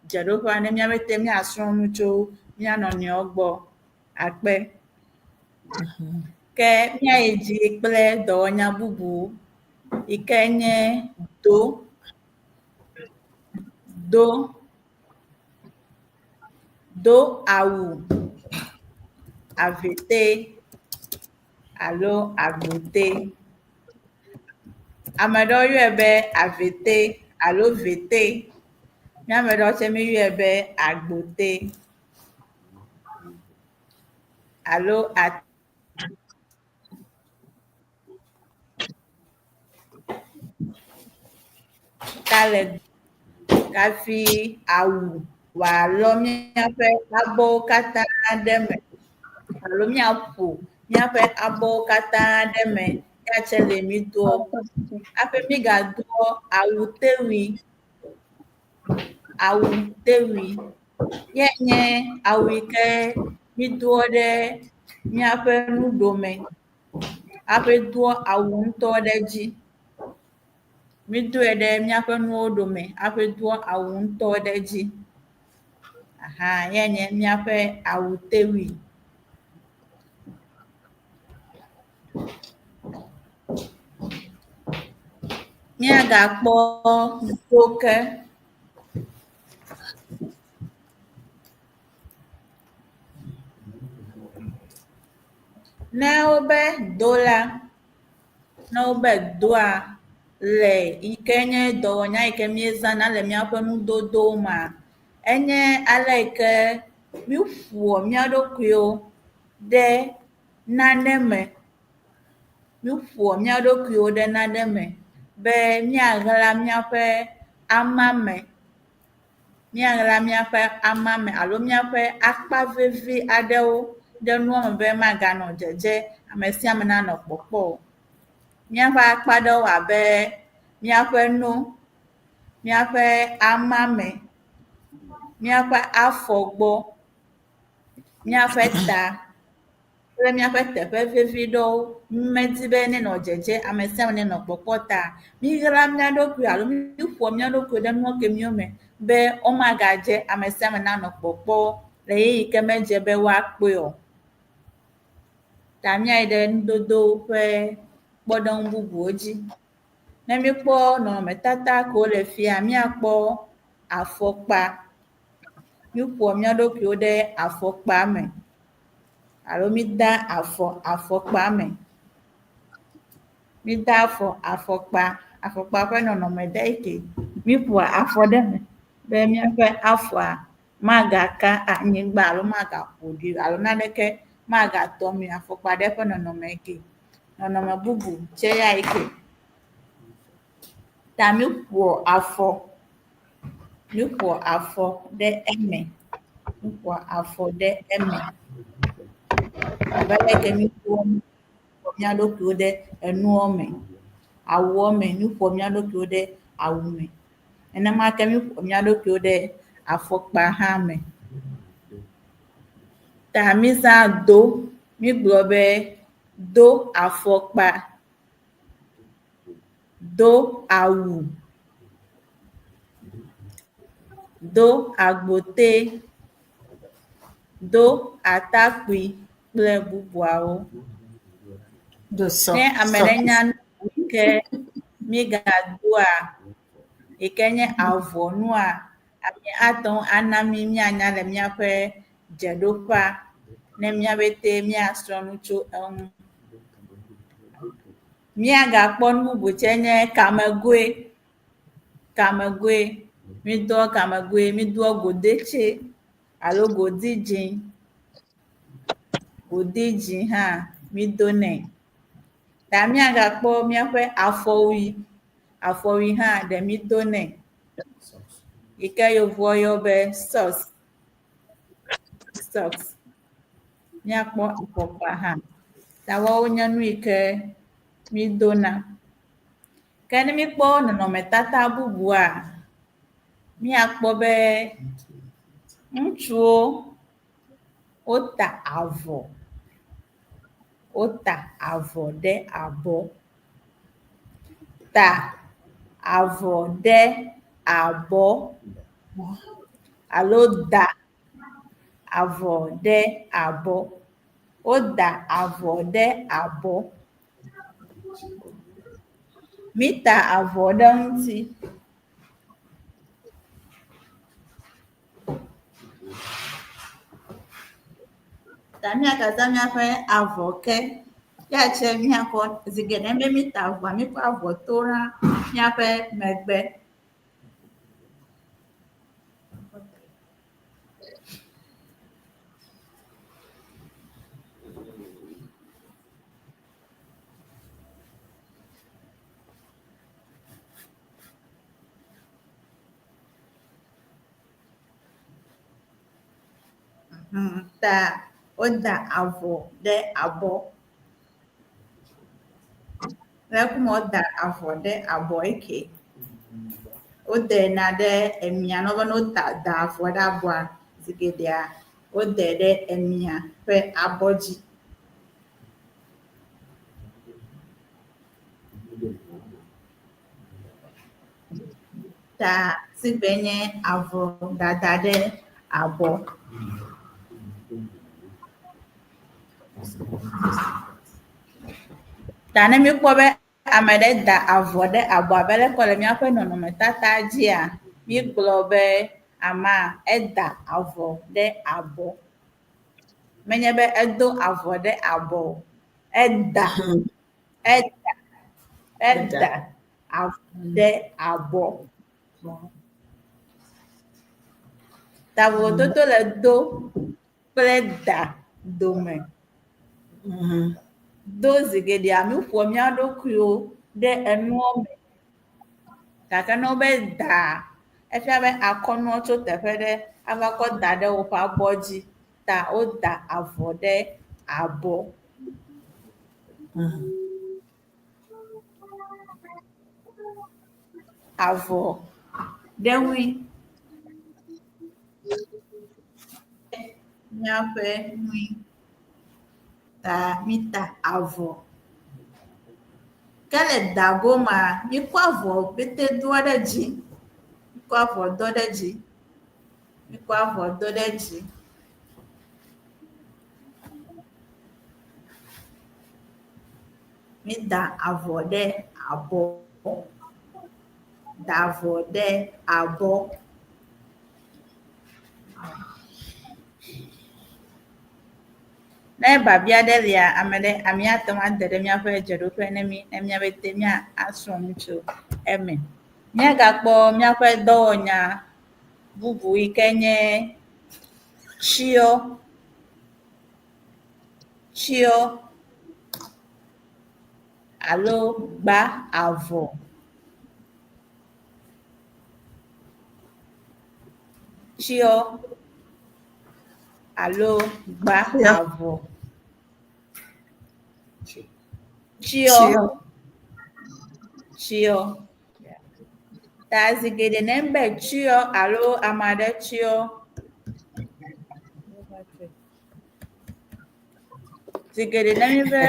dzeɖoƒea ne míaƒete míasrɔ̃ nu tso mía nɔnɔewo gbɔ. Akpe. Ke míayi dzi kple dɔwɔnya bubu yi ke nye do awu, avete alo agbote. Ame ɖewo yɔe be avete alo vete. Míame ɖewo tsɛ míeyɔe be agbote alo atale kafi awu wòalɔ míaƒe abɔwo katã ɖe me alo míaƒo míaƒe abɔwo katã ɖe me míatsɛ le mi doɔ hafi mígadoɔ awutewui. Awutewui ye nye awu yi ke mídoɔ ɖe míaƒe nuɖome hafi doɔ awu ŋutɔ ɖe dzi. Mídoe ɖe míaƒe nuwo ɖome hafi doɔ awu ŋutɔ ɖe dzi. Aha, ye nye míaƒe awutewui. Míagakpɔ doke. Ne wobe do la, ne wobe doa le yi ke nye dɔwɔnya yi ke míezãna le míaƒe nudodowo mea, enye ale yi ke míƒoa mía ɖokuiwo ɖe nane me. Míƒoa mía ɖokuiwo ɖe nane me be míaɣla míaƒe amame. Míaɣla míaƒe amame alo míaƒe akpa vevi aɖewo ɖe nua me be maganɔ dzedze, ame sia ame nanɔ kpɔkpɔ o. Míaƒe akpa ɖewo abe míaƒe no, míaƒe amame, míaƒe afɔ gbɔ, míaƒe ta kple míaƒe teƒe vevi ɖewo medi be nenɔ dzedze, ame sia ame nenɔ kpɔkpɔ ta míɣla mía ɖokui alo míƒoa mía ɖokui ɖe nuwo kemiwo me be womagadze ame sia ame nanɔ kpɔkpɔ le yeyi ke medze be woakpɔe o. Ta míayi ɖe nudodo ƒe kpɔɖeŋu bubuwo dzi. Ne míkpɔ nɔnɔmetata kewo le fia, míakpɔ afɔkpa. Míƒoa mía ɖokuiwo ɖe afɔkpa me alo mída afɔ afɔkpa me. Mída afɔ afɔkpa, afɔkpa ƒe nɔnɔme ɖe ke. Míƒoa afɔ ɖe me be míaƒe afɔa magaka anyigba alo magaƒo ɖi alo naneke magatɔ mi. Afɔkpa ɖe ƒe nɔnɔme ke. Nɔnɔme bubu tsɛ ya yi ke. Ta míƒo afɔ ɖe eme. Míƒo afɔ ɖe eme. Abe leke míƒoa mía ɖokuiwo ɖe enuwo me, awuwo me, míƒo mía ɖokuiwo ɖe awu me. Nenema ke míƒo mía ɖokuiwo ɖe afɔkpa hã me. Ta mízã do, mígblɔ be do afɔkpa, do awu, do agbote, do atakpui kple bubuawo. Ne ame ɖe nya nu yi ke mígadoa, yi ke nye avɔnua, ate ŋu ana mí míanya le míaƒe dzeɖoƒea ne míaƒete míasrɔ̃ nu tso eŋu. Míagakpɔ nu bubu tsɛ nye kamegoe. Kamegoe, mídoa kamegoe, mídoa godetse, alo godi dzĩ hã mi donɛ. Ta míagakpɔ míaƒe afɔwui hã ɖe mi donɛ. Yi ke yevuwo yɔ be socks. Míakpɔ afɔkpa hã. Ta woawo nye nu yi ke mi dona. Ke ne míkpɔ nɔnɔmetata bubua, míakpɔ be ŋutsuwo wota avɔ ɖe abɔ. Ta avɔ ɖe abɔ alo da avɔ ɖe abɔ. Woda avɔ ɖe abɔ. Mita avɔ ɖe ŋuti. Ta míagaza míaƒe avɔ ke. Ya tse míakɔ zi geɖe be míta avɔa, míkɔ avɔ to ɖa míaƒe megbe. Ta woda avɔ ɖe abɔ. Lekume woda avɔ ɖe abɔ eke. Wodaena ɖe emia nɔbe ne da avɔ ɖe abɔa, zi geɖea wodae ɖe emia ƒe abɔ dzi. Ta sigbe nye avɔ dada ɖe abɔ. Ta ne míkpɔ be ame ɖe da avɔ ɖe abɔ abe leke le míaƒe nɔnɔmetata dzia, mígblɔ be amea eda avɔ ɖe abɔ. Menye be edo avɔ ɖe abɔ o. Eda avɔ ɖe abɔ. Ta vovototo le do kple da dome. Do zi geɖea míƒoa mía ɖokuiwo ɖe enuwo me. Gake ne wobe daa, efia be akɔ nua tso teƒe ɖe ava kɔ da ɖe woƒe abɔ dzi. Ta woda avɔ ɖe abɔ. Avɔ ɖe wui míaƒe nui. Ta míta avɔ. Ke le da gomea, míkɔ avɔ pete doa ɖe dzi. Míkɔ avɔ do ɖe dzi. Mída avɔ ɖe abɔ. Da avɔ ɖe abɔ. Ne babia ɖe lia, míate ŋu ade ɖe míaƒe dzeɖoƒe ne míabete míasrɔ̃ nu tso eme. Míagakpɔ míaƒe dɔwɔnya bubu yi ke nye tsyɔ alo gba avɔ. Tsyɔ alo gba avɔ. Tsyɔ. Ta zi geɖe ne be tsyɔ alo ame aɖe tsyɔ. Zi geɖe ne mi be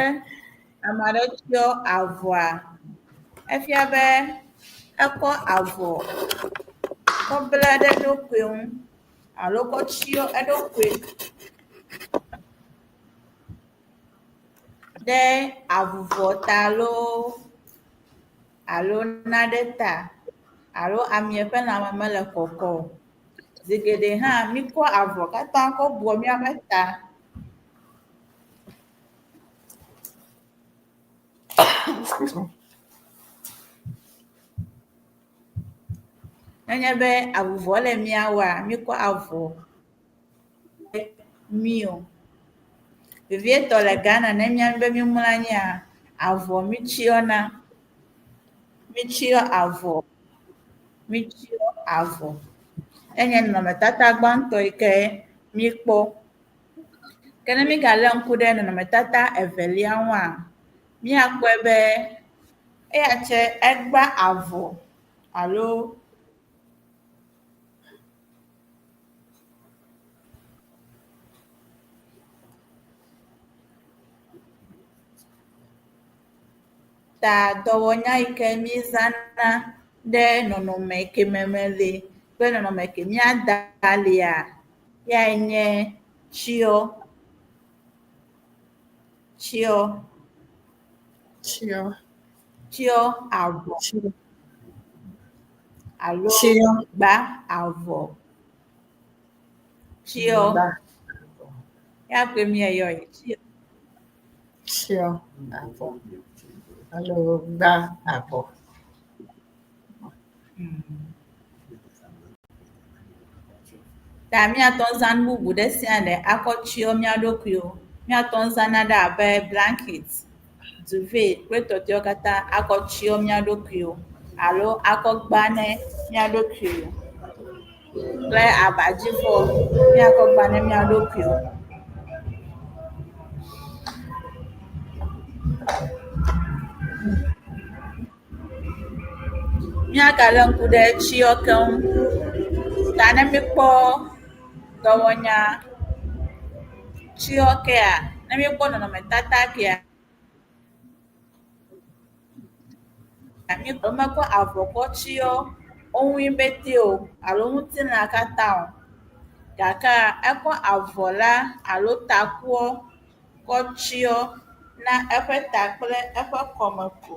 ame aɖe tsyɔ avɔa, efia be ekɔ avɔ kɔ bla ɖe eɖokui ŋu alo kɔ tsyɔ eɖokui ɖe avuvɔta alo naɖe ta alo amia ƒe lãme mele kɔkɔ o. Zi geɖe hã míkɔ avɔ katã kɔ bɔ míaƒe ta. Nenye be avuvɔ le míawoa, míkɔ avɔ mio. Vevietɔ le Ghana ne mía be mi mlɔ anyia, avɔ mitsiɔna, mitsiɔ avɔ, mitsiɔ avɔ. Enye nɔnɔmetata gbãtɔ yi ke mikpɔ. Ke ne mi galé ŋku ɖe nɔnɔmetata evelia ŋua, miakpɔe be eya tse egba avɔ alo ta dɔwɔnya yi ke mizãna ɖe nɔnɔme ke me le kple nɔnɔme ke miada lia, yae nye tsyɔ, tsyɔ avɔ alo gba avɔ, tsyɔ, ya ke mieyɔe tsyɔ avɔ alo gba avɔ. Ta míatɔ zãnu bubu ɖe sia ɖe akɔ tsyɔ mía ɖokuiwo. Míatɔ zãna ɖe abe blanket, duvet kple tɔtɔewo katã akɔ tsyɔ mía ɖokuiwo alo akɔ gba ne mía ɖokuiwo kple abadzivɔ míakɔ gba ne mía ɖokuiwo. Míagalé ŋku ɖe tsyɔ ke ŋu. Ta ne mikpɔ dɔwɔnya tsyɔ kea, ne mikpɔ nɔnɔmetata kea, mekɔ avɔ kɔ tsyɔ eŋui bete o alo ŋutilã katã o, gake ekɔ avɔ la alo takuɔ kɔ tsyɔ na eƒe ta kple eƒe kɔme ko.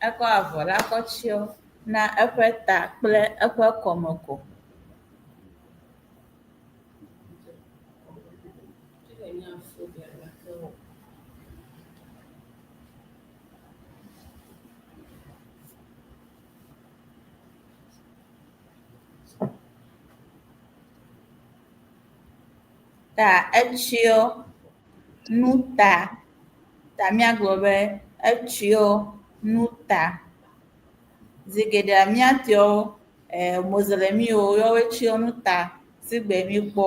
Ekɔ avɔ la kɔ tsyɔ na eƒe ta kple eƒe kɔme ko. Ta etsyɔ nu ta, ta míagblɔ be etsyɔ nu ta. Zi geɖea míatɔwo moslemiwo yawoe tsyɔ nu ta sigbe mikpɔ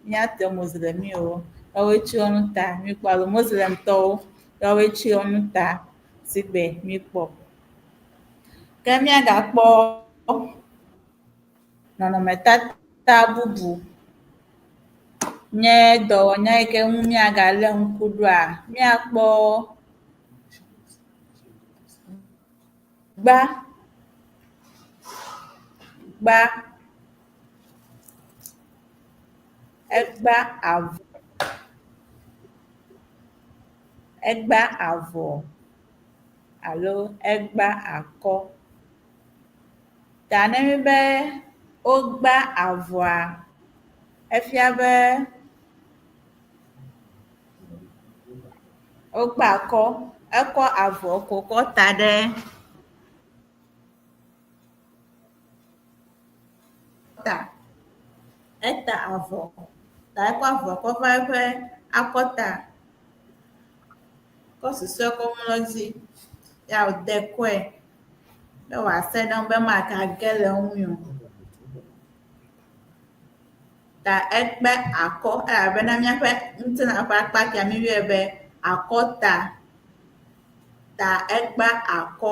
míatɔ moslemiwo yawoe tsyɔ nu ta mikpɔ alo moslemtɔwo yawoe tsyɔ nu ta sigbe mikpɔ. Ke míagakpɔ nɔnɔmetata bubu nye dɔwɔnya yi ke ŋu míagalé ŋku ɖoa, míakpɔ gba egba avɔ alo egba akɔ. Ta ne mi be wogba avɔa, efia be wogba akɔ, ekɔ avɔ ko kɔ ta ɖe ta, eta avɔ, ta ekɔ avɔ kɔ va eƒe akɔta, kɔ susɔe kɔ mlɔ dzi ya wòde kɔe ne wòase ɖe ŋu be magage le eŋui o. Ta egbe akɔ elabena míaƒe ŋutilã ƒe akpa kea miyɔe be akɔta. Ta egba akɔ.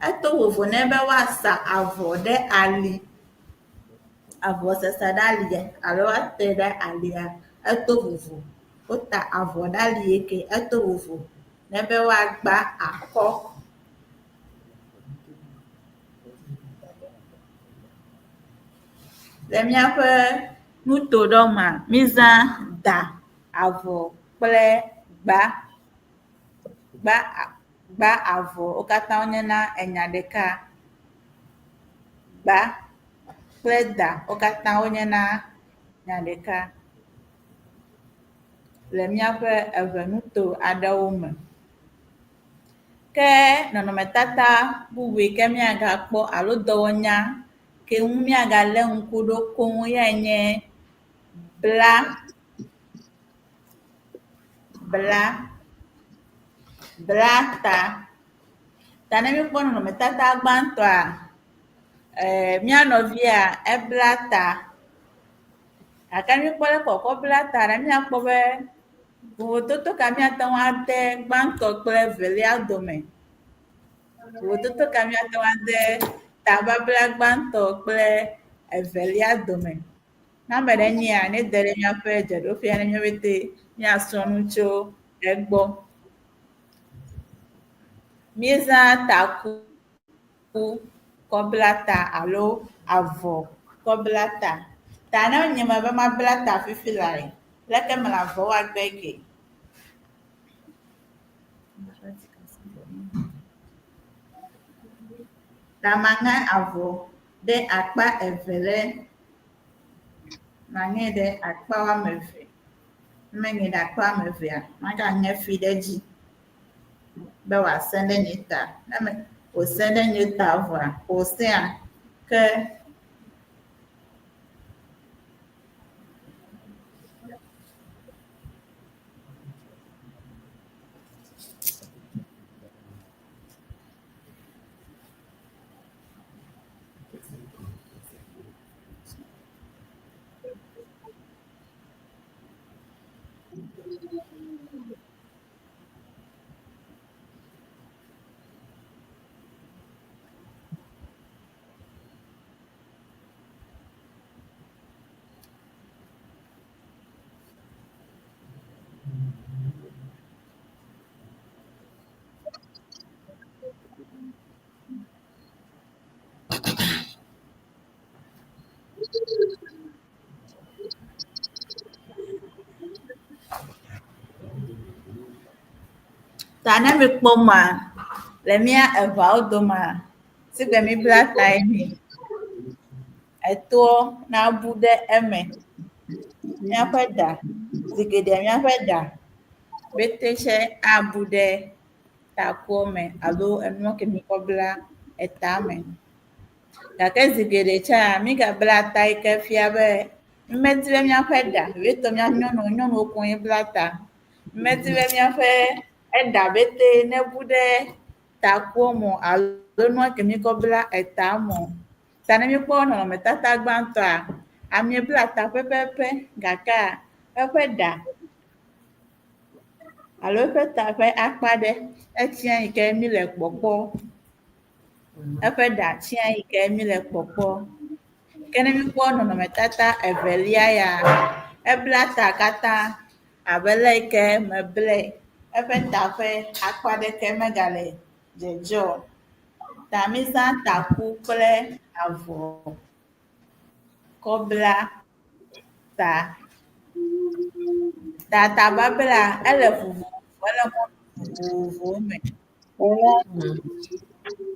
Eto vovo ne be woasa avɔ ɖe ali, avɔsasa ɖe alia alo woatae ɖe alia, eto vovo. Wota avɔ ɖe ali yi ke eto vovo ne be woagba akɔ. Le míaƒe nuto ɖe mea, mizã da, avɔ kple gba avɔ wo katã wonye na enya ɖeka. Gba kple da wo katã wonye na enya ɖeka. le míaƒe evenuto aɖewo me. Ke nɔnɔmetata bubu yi ke míagakpɔ alo dɔwɔnya ke ŋu míagalé ŋku ɖo koŋ yae nye bla ta. Ta ne míkpɔ nɔnɔmetata gbãtɔa, mía nɔvia ebla ta. Gake míkpɔ le kɔkɔ bla ta ɖe míakpɔ be vovototo ka míate ŋu ade gbãtɔ kple evelia dome. Vovototo ka míate ŋu ade tababla gbãtɔ kple evelia dome. Ne ame ɖe nyia, ne de ɖe míaƒe dzeɖoƒea ne mía pete míasrɔ̃ nu tso egbɔ. Míezã taku kɔ bla ta alo avɔ kɔ bla ta. Ta ne nye me be mabla ta fifi lae, leke mele avɔ woagbe ke? Ta maŋe avɔ ɖe akpa eve le, maŋe ɖe akpa woame eve. Ne meŋe ɖe akpa woame evea, magaŋe fi ɖe dzi be wòasẽ ɖe nye ta. Ne wòsẽ ɖe nye ta vɔa, wòsẽa ke ta ne mikpɔ ma le mía eveawo domea, si gbe mi bla tae mi, etoɔ nabu ɖe eme. Míaƒe ɖa, zi geɖea míaƒe ɖa bete tsɛ abu ɖe takuɔ me alo enuɔ ke mi kɔ bla etame. Gake zi geɖe tsɛa, migabla ta yi ke fia be mimedi be míaƒe ɖa, vevietɔ mía nyɔnuwo koe bla ta. Mimedi be míaƒe eɖa bete nebu ɖe takuɔ me alo nua ke mi kɔ bla eta me. Ta ne míkpɔ nɔnɔmetata gbãtɔa, amie bla ta ƒeƒeƒe gakea eƒe ɖa alo eƒe ta ƒe akpa ɖe etsia yi ke mi le kpɔkpɔ. Eƒe ɖa tsia yi ke mi le kpɔkpɔ. Ke ne míkpɔ nɔnɔmetata evelia ya, ebla ta katã abe le yi ke meblae. Eƒe ta ƒe akpa ɖeke megale dzedze o. Ta mizã taku kple avɔ kɔ bla ta. Ta tababla ele vovovo, ele mɔɖoɖo vovovowo me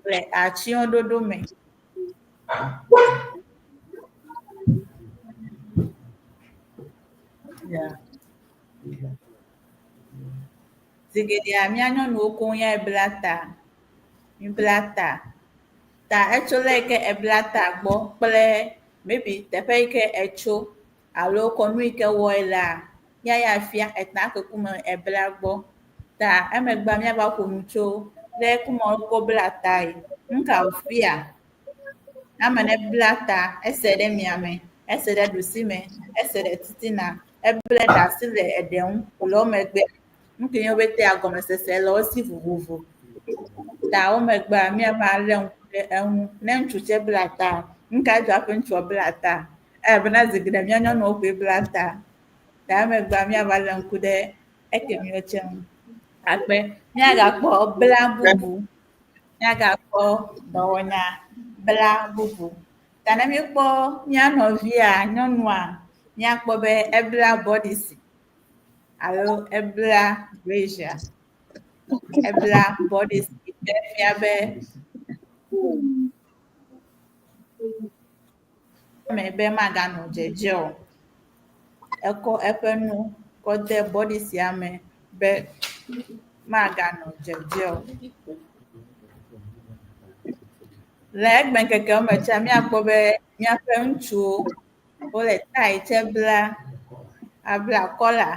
le atsyɔ̃ɖoɖo me. Zi geɖea mía nyɔnuwo koŋ yae bla ta. Mi bla ta. Ta etso le yi ke ebla ta gbɔ kple maybe teƒe yi ke etso alo kɔnu yi ke wɔe lea, ya fia eta keku me ebla gbɔ. Ta emegbea míava ƒo nu tso le kume wokɔ bla tae. Nuka wòfia? Ame ne bla ta, ese ɖe miame, ese ɖe ɖusime, ese ɖe titina, eble ɖe asi le eɖe ŋu le wo megbe. Nu ke nyo betea gɔmesese le wo si vovovo. Ta wo megbea míava lé ŋku ɖe eŋu. Ne ŋutsu tsɛ bla ta, nuka dzɔ hafi ŋutsua bla ta? Elabena zi geɖe mía nyɔnuwo koe bla ta. Ta emegbea míava lé ŋku ɖe ekemiwo tsɛ ŋu. Akpe míagakpɔ bla bubu, míagakpɔ dɔwɔnya bla bubu. Ta ne míekpɔ mía nɔvia nyɔnua, míakpɔ be ebla bɔɖisi alo ebla brazier. Ebla bɔɖisi efia be me be maganɔ dzedze o. Ekɔ eƒe nu kɔde bɔdi sia me be maganɔ dzedze o. Le egbe ŋkekewo me tsea, míakpɔ be míaƒe ŋutsuwo wole tai tsɛ abla kɔla,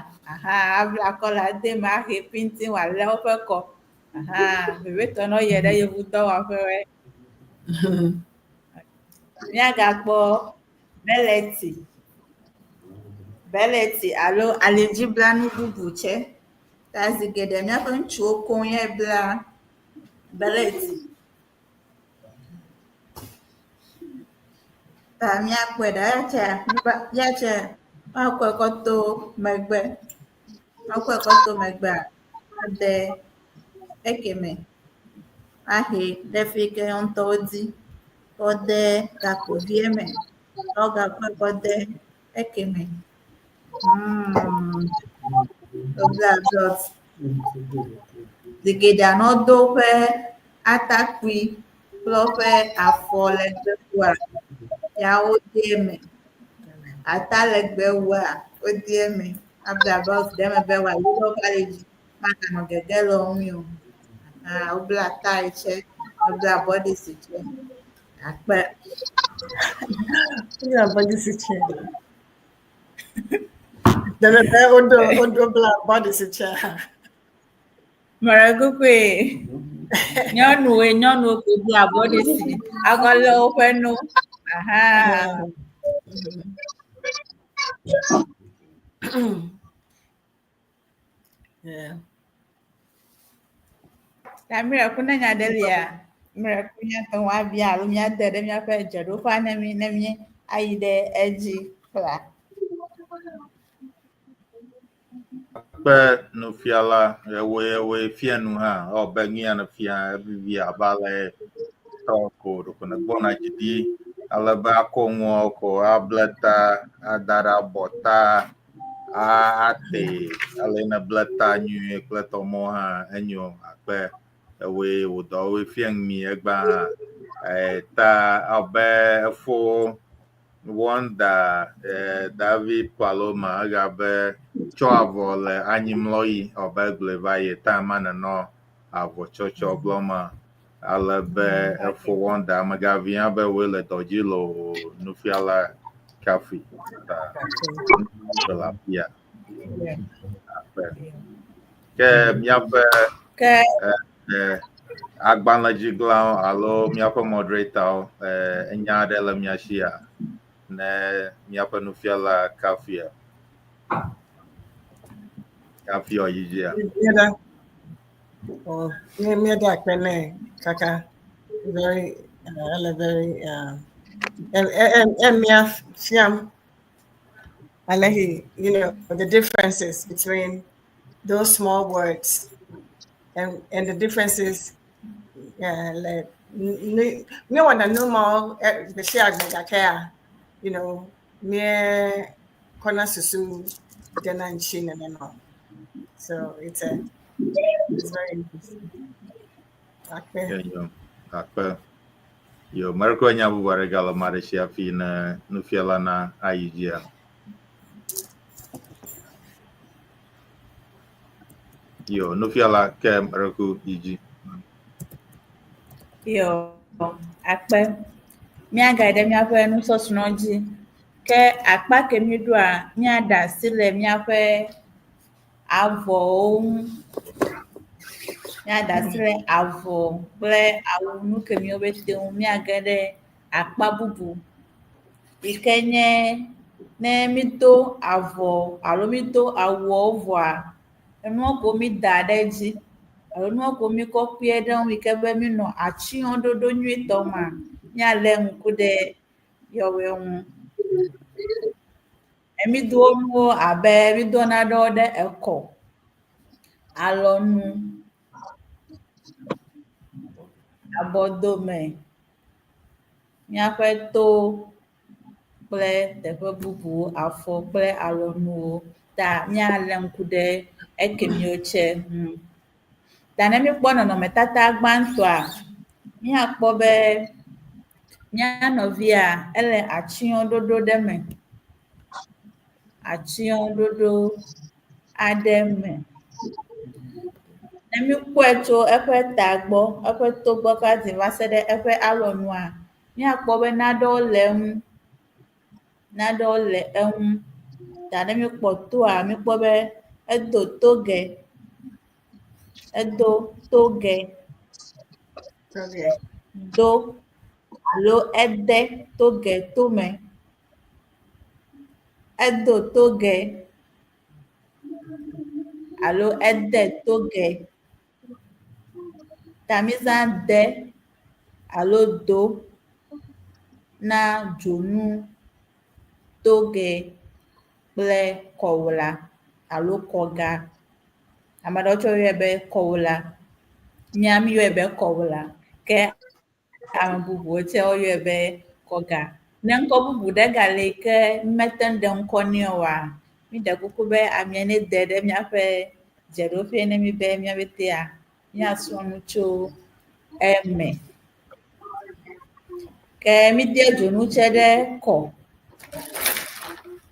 abla kɔla de me ahe pinti wòalé woƒe kɔ. Vevetɔ ne woyie ɖe yevu dɔwɔƒe. Míagakpɔ beleti alo alidziblanu bubu tsɛ. Ta zi geɖe míaƒe ŋutsuwo koŋ yɛ bla beleti. Ta míakpɔe ɖa ya tsɛ woakɔe kɔ to megbe. Woakɔe kɔ to megbea, ade ekeme ahe ɖe fi ke ŋutɔwo di, kɔ de gakpo vie me. Wogakɔe kɔ de ekeme. Wobla blɔt. Zi geɖea ne wodo woƒe atakpui kple woƒe afɔlegbewua, ya wode eme. Atalegbewoa, wode eme. Abla blɔt ɖe me be wòayi ɖe woƒe ali dzi, maganɔ gege le wo ŋui o. Wobla tai tsɛ, wobla bɔdisi tsɛ. Akpe. Wobla bɔdisi tsɛ. Deme be wobla bɔdisi tsɛ. Meɖekukue. Nyɔnuwo ko bla bɔdisi akɔ lé woƒe nu. Ta mireku ne nya ɖe lia, mireku míate ŋu abia alo míade ɖe míaƒe dzeɖoƒea ne mí ayi ɖe edzi kpla. Akpe nufiala ewoe fia nu hã be ŋuia ne fia evivi abe ale tɔ ko ɖoko ne gbɔna dzi ɖi ale be akɔ ŋua ko able ta, ada ɖe abɔta, ate ale ne ble ta nyuie kple tɔmɔ hã enyo. Akpe ewoe wòdɔ woe fia mi egba hã ta abe efo Wanda David Paloma egabe tsɔ avɔ le anyimlɔyi ɔbe gble va yi ta ma nenɔ avɔtsɔtsɔ gblɔma ale be efo Wanda megavia be woe le dɔ dzi lo nufiala kafi ta le afia. Ke míaƒe agbalẽdziglawo alo míaƒe moderatorwo enya aɖe le mia sia ne míaƒe nufiala kafia yi dzia. Míada akpe nɛ kaka very emia fiam alehi, the differences between those small words and the differences like me wanna know more the share agakaya, me kona susu dena nchin and all. So it's very interesting. Akpe. Yo, Marco nyabu barigala Malaysia fi na nufiala na ayijia. Yo, nufiala ke Marco iji. Yo, akpe. Miaga ide miaƒe nusɔsrɔ̃ dzi. Ke akpa ke mi ɖoa, miaɖe asi le miaƒe avɔwo ŋu. Miaɖe asi le avɔ kple awu nu ke miwo bete ŋu. Miage ɖe akpa bubu yi ke nye ne mito avɔ alo mito awuwo vɔa, enua ko mi da ɖe edzi. Alo enua ko mi kɔ kpie ɖe ŋu yi ke be minɔ atsyɔ̃ɖoɖo nyuitɔ ma, míalé ŋku ɖe yɔwoe ŋu. Mido nuwo abe mido naɖewo ɖe ekɔ, alɔnu, abɔdome, míaƒe to kple teƒe bubuwo, afɔ kple alɔnuwo. Ta míalé ŋku ɖe ekemiwo tsɛ ŋu. Ta ne míkpɔ nɔnɔmetata gbãtɔa, míakpɔ be mía nɔvia ele atsyɔ̃ɖoɖo ɖe me. Atsyɔ̃ɖoɖo aɖe me. Ne míkpɔe tso eƒe tagbɔ, eƒe togbɔ kadi va se ɖe eƒe alɔnua, míakpɔ be naɖewo le eŋu. Ta ne míkpɔ toa, míkpɔ be edo togɛ. Edo togɛ. Do alo ede togɛ tome. Edo togɛ alo ede togɛ. Ta mízã de alo do na dzonu togɛ kple kɔwla alo kɔga. Ame aɖewo tsɛ yɔe be kɔwla. Mía míyɔe be kɔwla. Ke ame bubuwo tsɛ woyɔe be kɔga. Ne ŋkɔ bubu ɖe gale yi ke mete ŋu ɖe ŋkɔ nɛ oa, míɖe kuku be amia nede ɖe míaƒe dzeɖoƒe ne mí be mía ƒetea míasrɔ̃ nu tso eme. Ke míde dzonu tsɛ ɖe kɔ.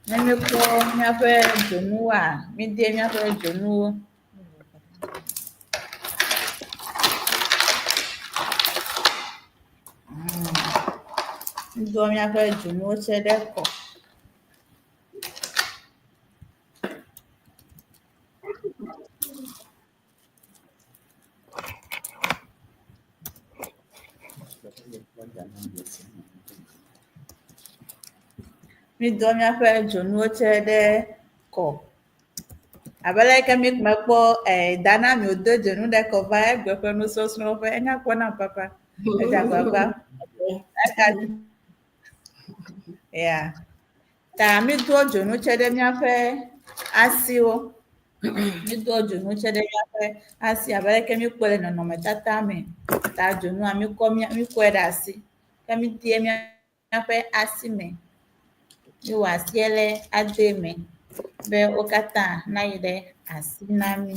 Ne míekpɔ míaƒe dzonuwoa, míde míaƒe dzonuwo. Mídoa míaƒe dzonuwo tsɛ ɖe kɔ. Mídoa míaƒe dzonuwo tsɛ ɖe kɔ. Abe leke mekpɔ Danami wòdo dzonu ɖe kɔ va egbe ƒe nusɔsrɔ̃ ƒe. Enya kpɔ nam papa. Edze agbagba. Ya. Ta mídoa dzonu tsɛ ɖe míaƒe asiwo. Mídoa dzonu tsɛ ɖe míaƒe asi abe leke míkpɔe le nɔnɔmetata me. Ta dzonua míkɔe ɖe asi. Ke mídea míaƒe asi me. Míwɔ asia le ade me be wo katã nayi ɖe asi na mí.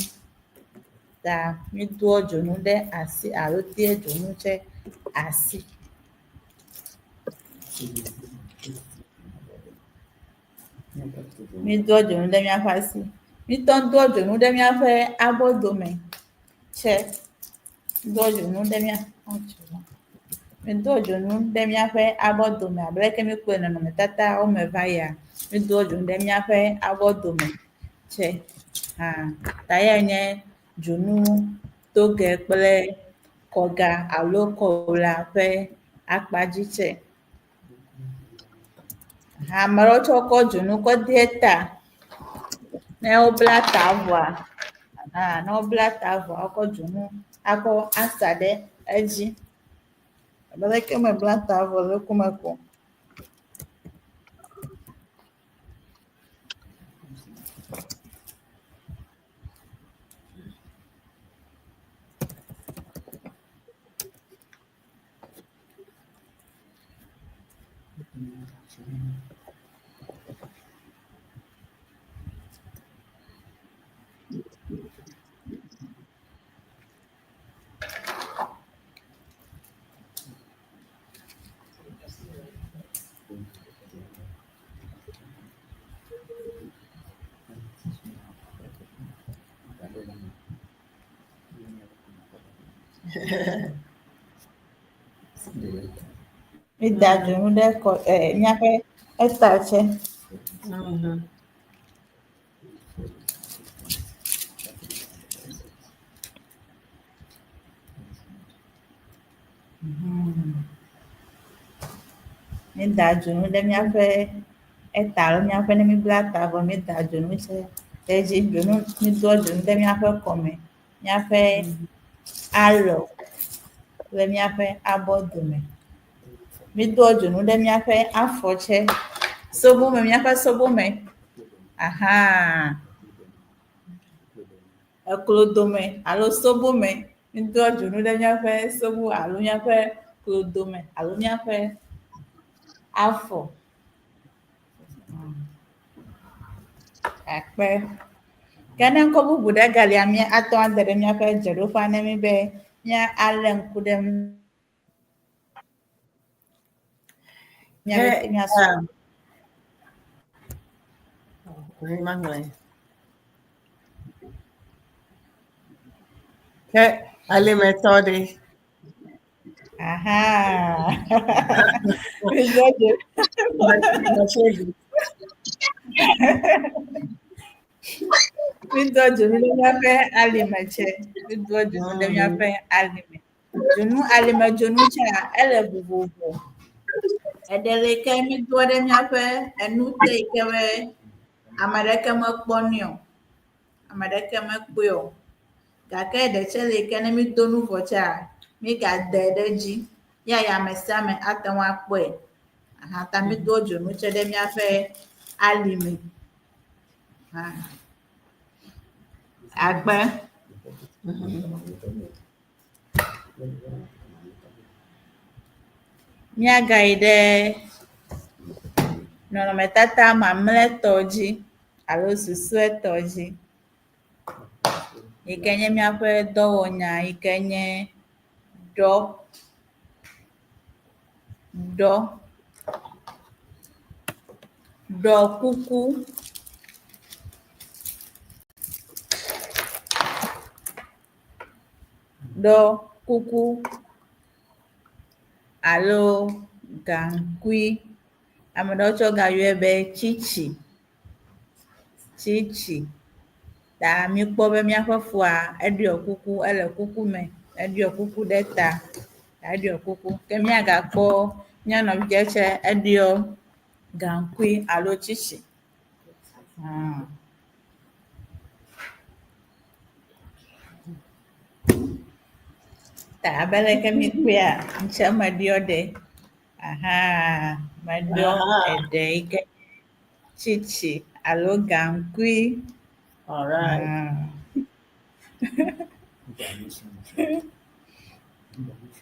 Ta mídoa dzonu ɖe asi alo de dzonu tsɛ asi. Mídoa dzonu ɖe míaƒe asi. Mítɔ doa dzonu ɖe míaƒe abɔdome tsɛ. Mídoa dzonu ɖe mídoa dzonu ɖe míaƒe abɔdome abe leke míkpɔe le nɔnɔmetata me va yia. Mídoa dzonu ɖe míaƒe abɔdome tsɛ. Ta ya nye dzonu togɛ kple kɔga alo kɔwla ƒe akpadzi tsɛ. Ame aɖewo tsɛ kɔ dzonu kɔ de ta. Ne wobla ta vɔa, ne wobla ta vɔa, wokɔ dzonu akɔ asa ɖe edzi. Abe leke mebla ta vɔ le kume kɔ. Mída dzonu ɖe míaƒe eta tsɛ. Mída dzonu ɖe míaƒe eta alo míaƒe ne míbla ta vɔ mída dzonu tsɛ ɖe edzi. Mídoa dzonu ɖe míaƒe kɔme, míaƒe alɔ kple míaƒe abɔdome. Mídoa dzonu ɖe míaƒe afɔ tsɛ. Sobome, míaƒe sobome. Eklodome alo sobome. Mídoa dzonu ɖe míaƒe sobo alo míaƒe klodome alo míaƒe afɔ. Akpe. Ke ne ŋkɔ bubu ɖe galia atɔ ade ɖe míaƒe dzeɖoƒea ne mí be míalé ŋku ɖe Ali Methode. Aha. Midojo. Midojo mi ló máa fẹ́ alimeche. Midojo mi ló máa fẹ́ alime. Jonu alime jonu cha ele bububu. Edele ke mi do de mi fẹ́ enu te ikewe amadeke me kponio. Amadeke me kpeo. Gake de chele ke ne mi donu vocha mi ga de dzi. Ya mesia me atewa kpoe. Aha ta mi do jonu che de mi fẹ́ alime. Agbe. Míagai ɖe nɔnɔmetata mamlɛtɔ dzi alo susuetɔ dzi yi ke nye míaƒe dɔwɔnya yi ke nye ɖɔ kuku, alo gaŋkui. Ame ɖewo tsɔ gayɔe be tsitsi. Ta míkpɔ be míaƒe foa eɖiɔ kuku, ele kuku me, eɖiɔ kuku ɖe ta, eɖiɔ kuku. Ke míagakpɔ mía nɔvia tsɛ eɖiɔ gaŋkui alo tsitsi. Ta abe leke mi kpea, ŋtsɛ meɖiɔ ɖe. Meɖiɔ eɖe yi ke tsitsi alo gaŋkui. All right.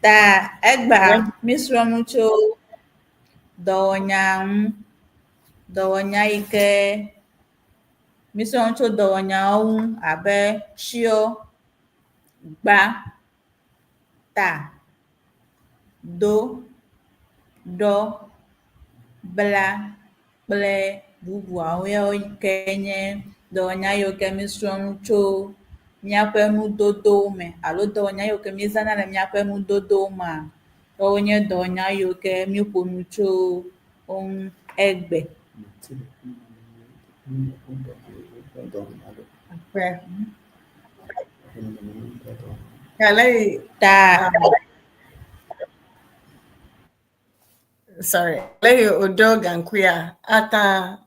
Ta egba mi srɔ̃ nu tso dɔwɔnya ŋu. Dɔwɔnya yi ke mi srɔ̃ nu tso dɔwɔnyawo ŋu abe tsyɔ, gba, ta, do, ɖɔ, bla kple bubuawo yawo ke nye dɔwɔnya yiwo ke mi srɔ̃ nu tso míaƒe nudodowo me alo dɔwɔnya yiwo ke mi zãna le míaƒe nudodowo mea, woawo nye dɔwɔnya yiwo ke mi ƒo nu tso wo ŋu egbe. Sorry, Lehi Odo Gankuya Ata.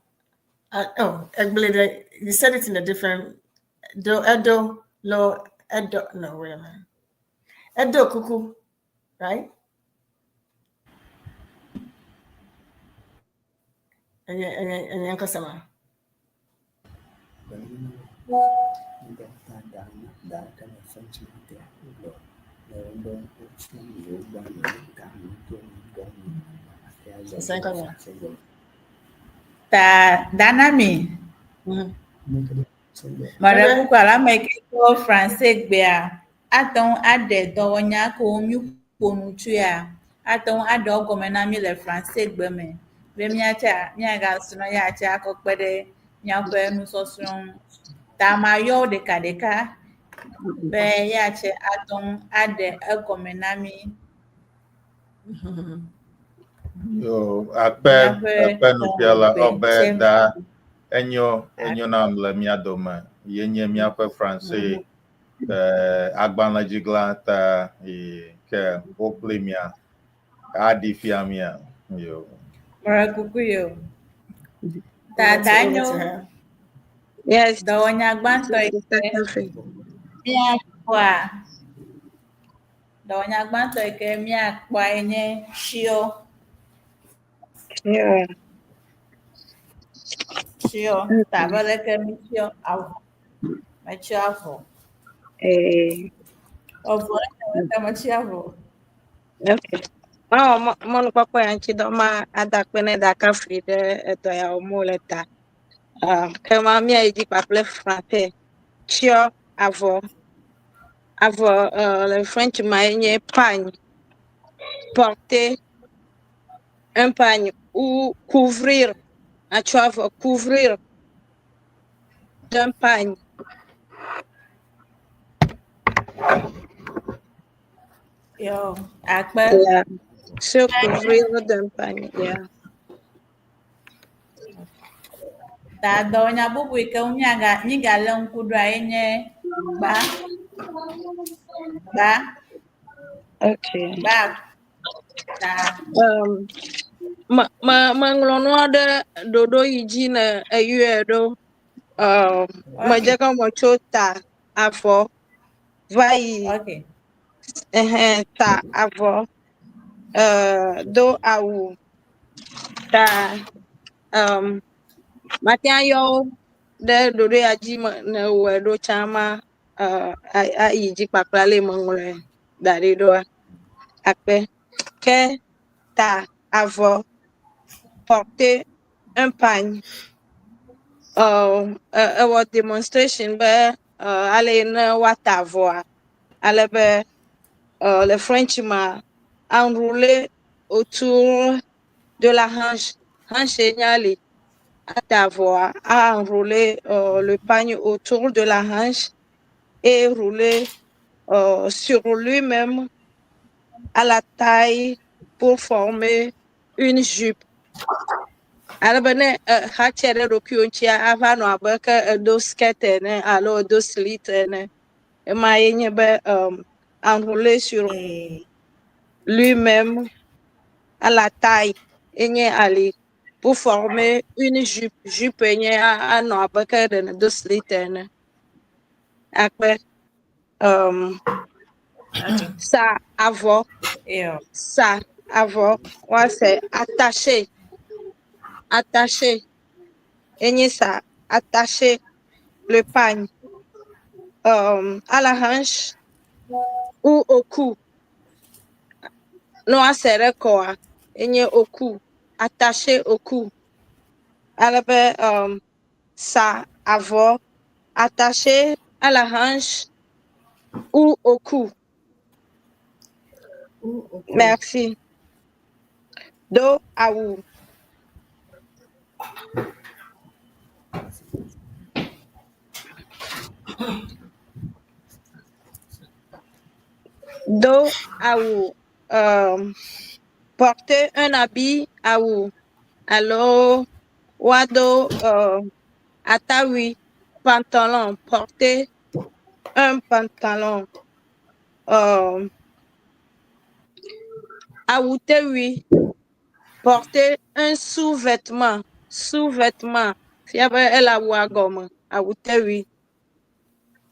You said it in a different. Edo lo Edo. No, wait a minute. Edo Kuku, right? And Yanko Sama. Ta danami. Mare kuku alame ke to français gbea atɔŋu aɖe dɔwɔnya kewo mi ƒo nu tsoea atɔŋu aɖe wo gɔme na mi le français gbe me be míagasrɔ̃ ya tsɛ akɔ kpe ɖe míaƒe nusɔsrɔ̃ ŋu. Ta mayɔ wo ɖekaɖeka be ya tsɛ atɔŋu aɖe egɔme na mi. Yo, akpe nufiala obe da enyo nam le mía dome yenye míaƒe français agbalẽdzigla ta ke wokpli mia aɖi fia mia yo. Mara kuku yo. Tata nyo. Yes. Dɔwɔnya gbãtɔ yi ke míakpɔa. Dɔwɔnya gbãtɔ yi ke míakpɔa nye tsyɔ. Tsyɔ. Ta abe leke mi tsyɔ avɔ. Metsyɔ avɔ. Avɔ leke metsyɔ avɔ. Okay. Mɔnu kpɔkpɔ ya ŋuti dɔ ma ada kpe ne ɖaka fli ɖe edɔ yawo mo le ta. Ke ma míayi dzi kpakple français. Tsyɔ avɔ. Avɔ le French ma nye pagne. Porter un pagne ou couvrir. Atsɔ avɔ couvrir d'un pagne. Yo, akpe. Yeah. Se couvrir d'un pagne. Yeah. Ta donya bubu ike nyiga le nkudra enye ba Okay. ba ta Manglɔnu aɖe ɖoɖo yi dzi le eyɔe ɖo. Medze okay. ke metso ta avɔ va yi Okay. ta avɔ do awu ta mate ayɔ wo ɖe ɖoɖo ya dzi ne wɔe ɖo tsã ma ayi dzi kpakpla le meŋlɔe da ɖi ɖoa akpe ke ta avɔ porter un pagne ewɔ demonstration be ale ne woata avɔa ale be le French ma enroulé autour de la hanche nye ali ata avɔa a enroulé le pagne autour de la hanche et rouler sur lui-même à la taille pour former une jupe. Alors, hatche de rokuonchia avano abeke do skete ne alo do slit ne ma yenye be enroulé sur lui-même à la taille enye ali pour former une jupe enye ano abeke de do slit ne akpe ça avant ouais c'est attaché et ça attacher le pagne à la hanche ou au cou non c'est quoi et au cou attaché au cou alors ça avant attaché à la hanche ou au cou. Merci. Do awu. Do awu. Porter un habit awu. Alors, wado atawi pantalon. Porter un pantalon. Awutewi. Porter un sous-vêtement. Sous-vêtement. Fiabe el awagom. Awutewi.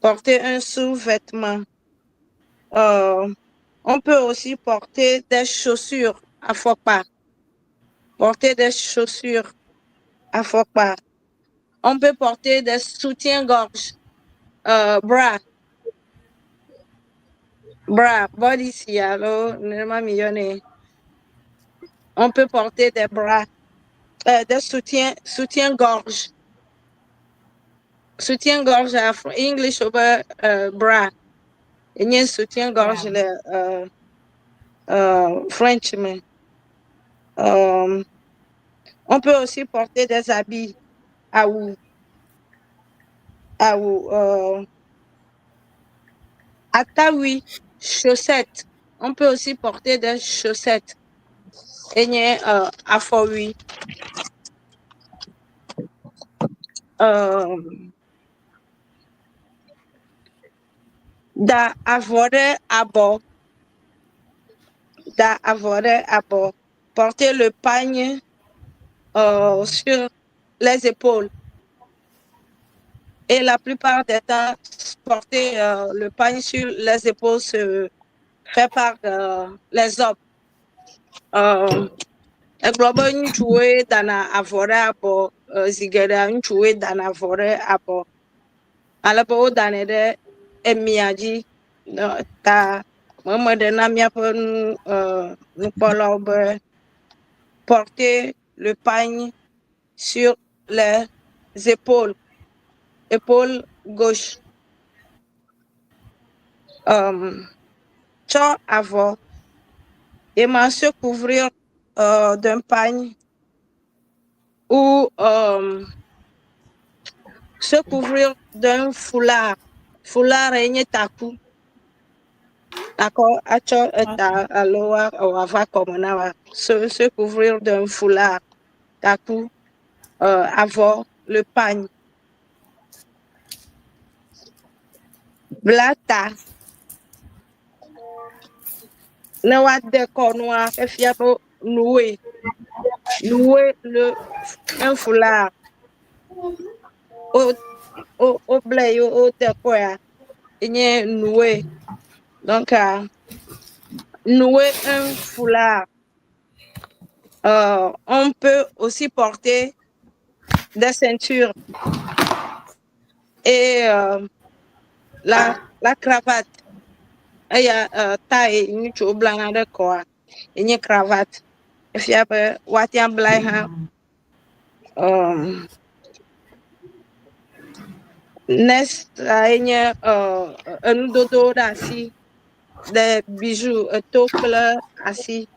Porter un sous-vêtement. On peut aussi porter des chaussures à fokpa. Porter des chaussures à fokpa. On peut porter des soutiens-gorge. Bras. Body si alors, on peut porter des bras, des soutiens-gorge. Soutien-gorge à English over bra. Il y a soutien-gorge le French. Mais, on peut aussi porter des habits atawi, chaussettes. On peut aussi porter des chaussettes. Et il y a afowi. Da avore abo. Porter le pagne sur les épaules. Et la plupart des temps, porter le pagne sur les épaules se fait par les hommes. Eglobo nchue dana avore abo zigera nchue dana avore abo. Alabo danede emiaji ta mamade na miapo nupolobe porter le pagne sur les épaules gauche. Cho avant et se couvrir d'un pagne ou se couvrir d'un foulard et taku. D'accord, acho eta aloa ou ava comme nawa se couvrir d'un foulard taku avant le pagne. Blata ne wa de cornoir et fiabo nouer un foulard au blé au de quoi il nouer donc nouer un foulard. On peut aussi porter des ceintures et la cravate. Il y a taille une chose blanche de quoi une cravate. Et puis après, what y a blanc next un dodo assis des bijoux tople assis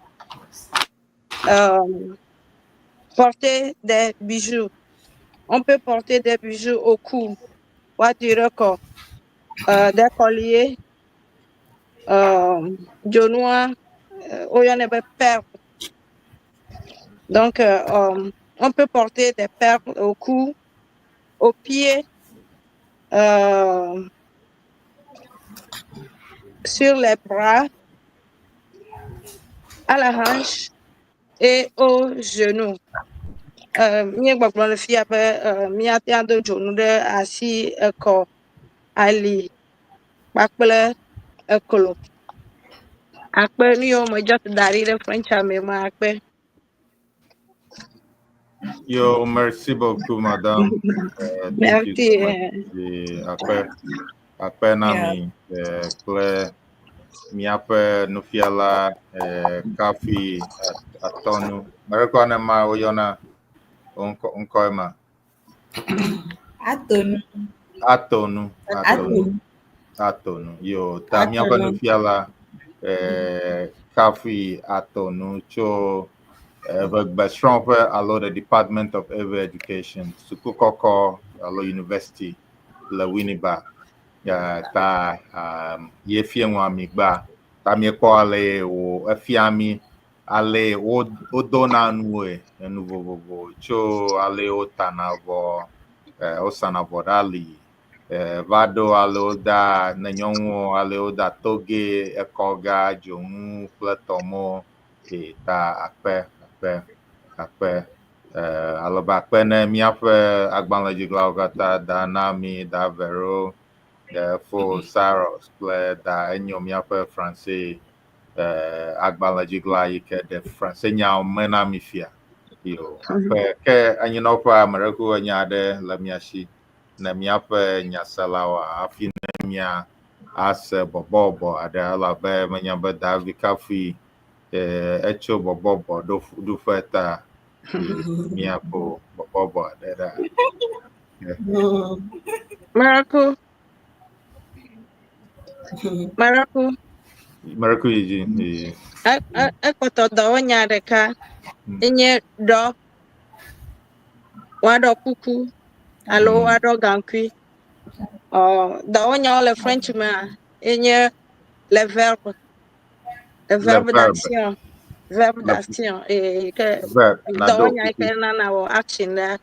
porter des bijoux. On peut porter des bijoux au cou, what du record, des colliers, jonois, où il y en a perles. Donc, on peut porter des perles au cou, aux pieds, sur les bras, à la hanche et aux genoux. Mi gbagblɔ le fia be míatea do dzonu ɖe asi, ekɔ, ali kpakple eklo. Akpe nu yiwo me dzɔ da ɖi ɖe French me ma akpe. Yo, merci beaucoup, madame. Thank you so much. Akpe nami kple miaƒe nufiala Kafi Atonu. Merekɔ ne ma woyɔna ŋkɔe ma. Atonu. Yo, ta miaƒe nufiala Kafi Atonu tso Vegbesrɔ̃ƒe alo the Department of Early Education, sukukɔkɔ alo University le Winneba. Ta ye fie ŋu ami gba ta miekpɔ ale wo efia mi ale wodona nue enu vovovo tso ale wotana avɔ wosana avɔ ɖe ali va ɖo ale woda ne nyɔnuwo ale woda toge ekɔga dzonu kple tɔmɔ ta akpe alebe akpe ne míaƒe agbalẽdziglawo katã da Nami da Vero fo Saros kple da enyo míaƒe Francais agbalẽdzigla yi ke ɖe Francais nyawo me na mi fia. Yo, ke anyinɔƒe ame ɖe ku enya aɖe le mia si ne míaƒe nyaselawo hafi ne mía ase bɔbɔbɔ aɖe elabe menya be Davi Kafi etso bɔbɔbɔ ɖoƒe ta míaƒo bɔbɔbɔ aɖe ɖa. Maraku yi dzi. Ekpɔtɔ dɔwɔnya ɖeka enye ɖɔ, woaɖɔ kuku alo woaɖɔ gaŋkui. Dɔwɔnyawo le French mea enye le verbe d'action. Verbe d'action. Dɔwɔnya yi ke nana wɔ action ɖe.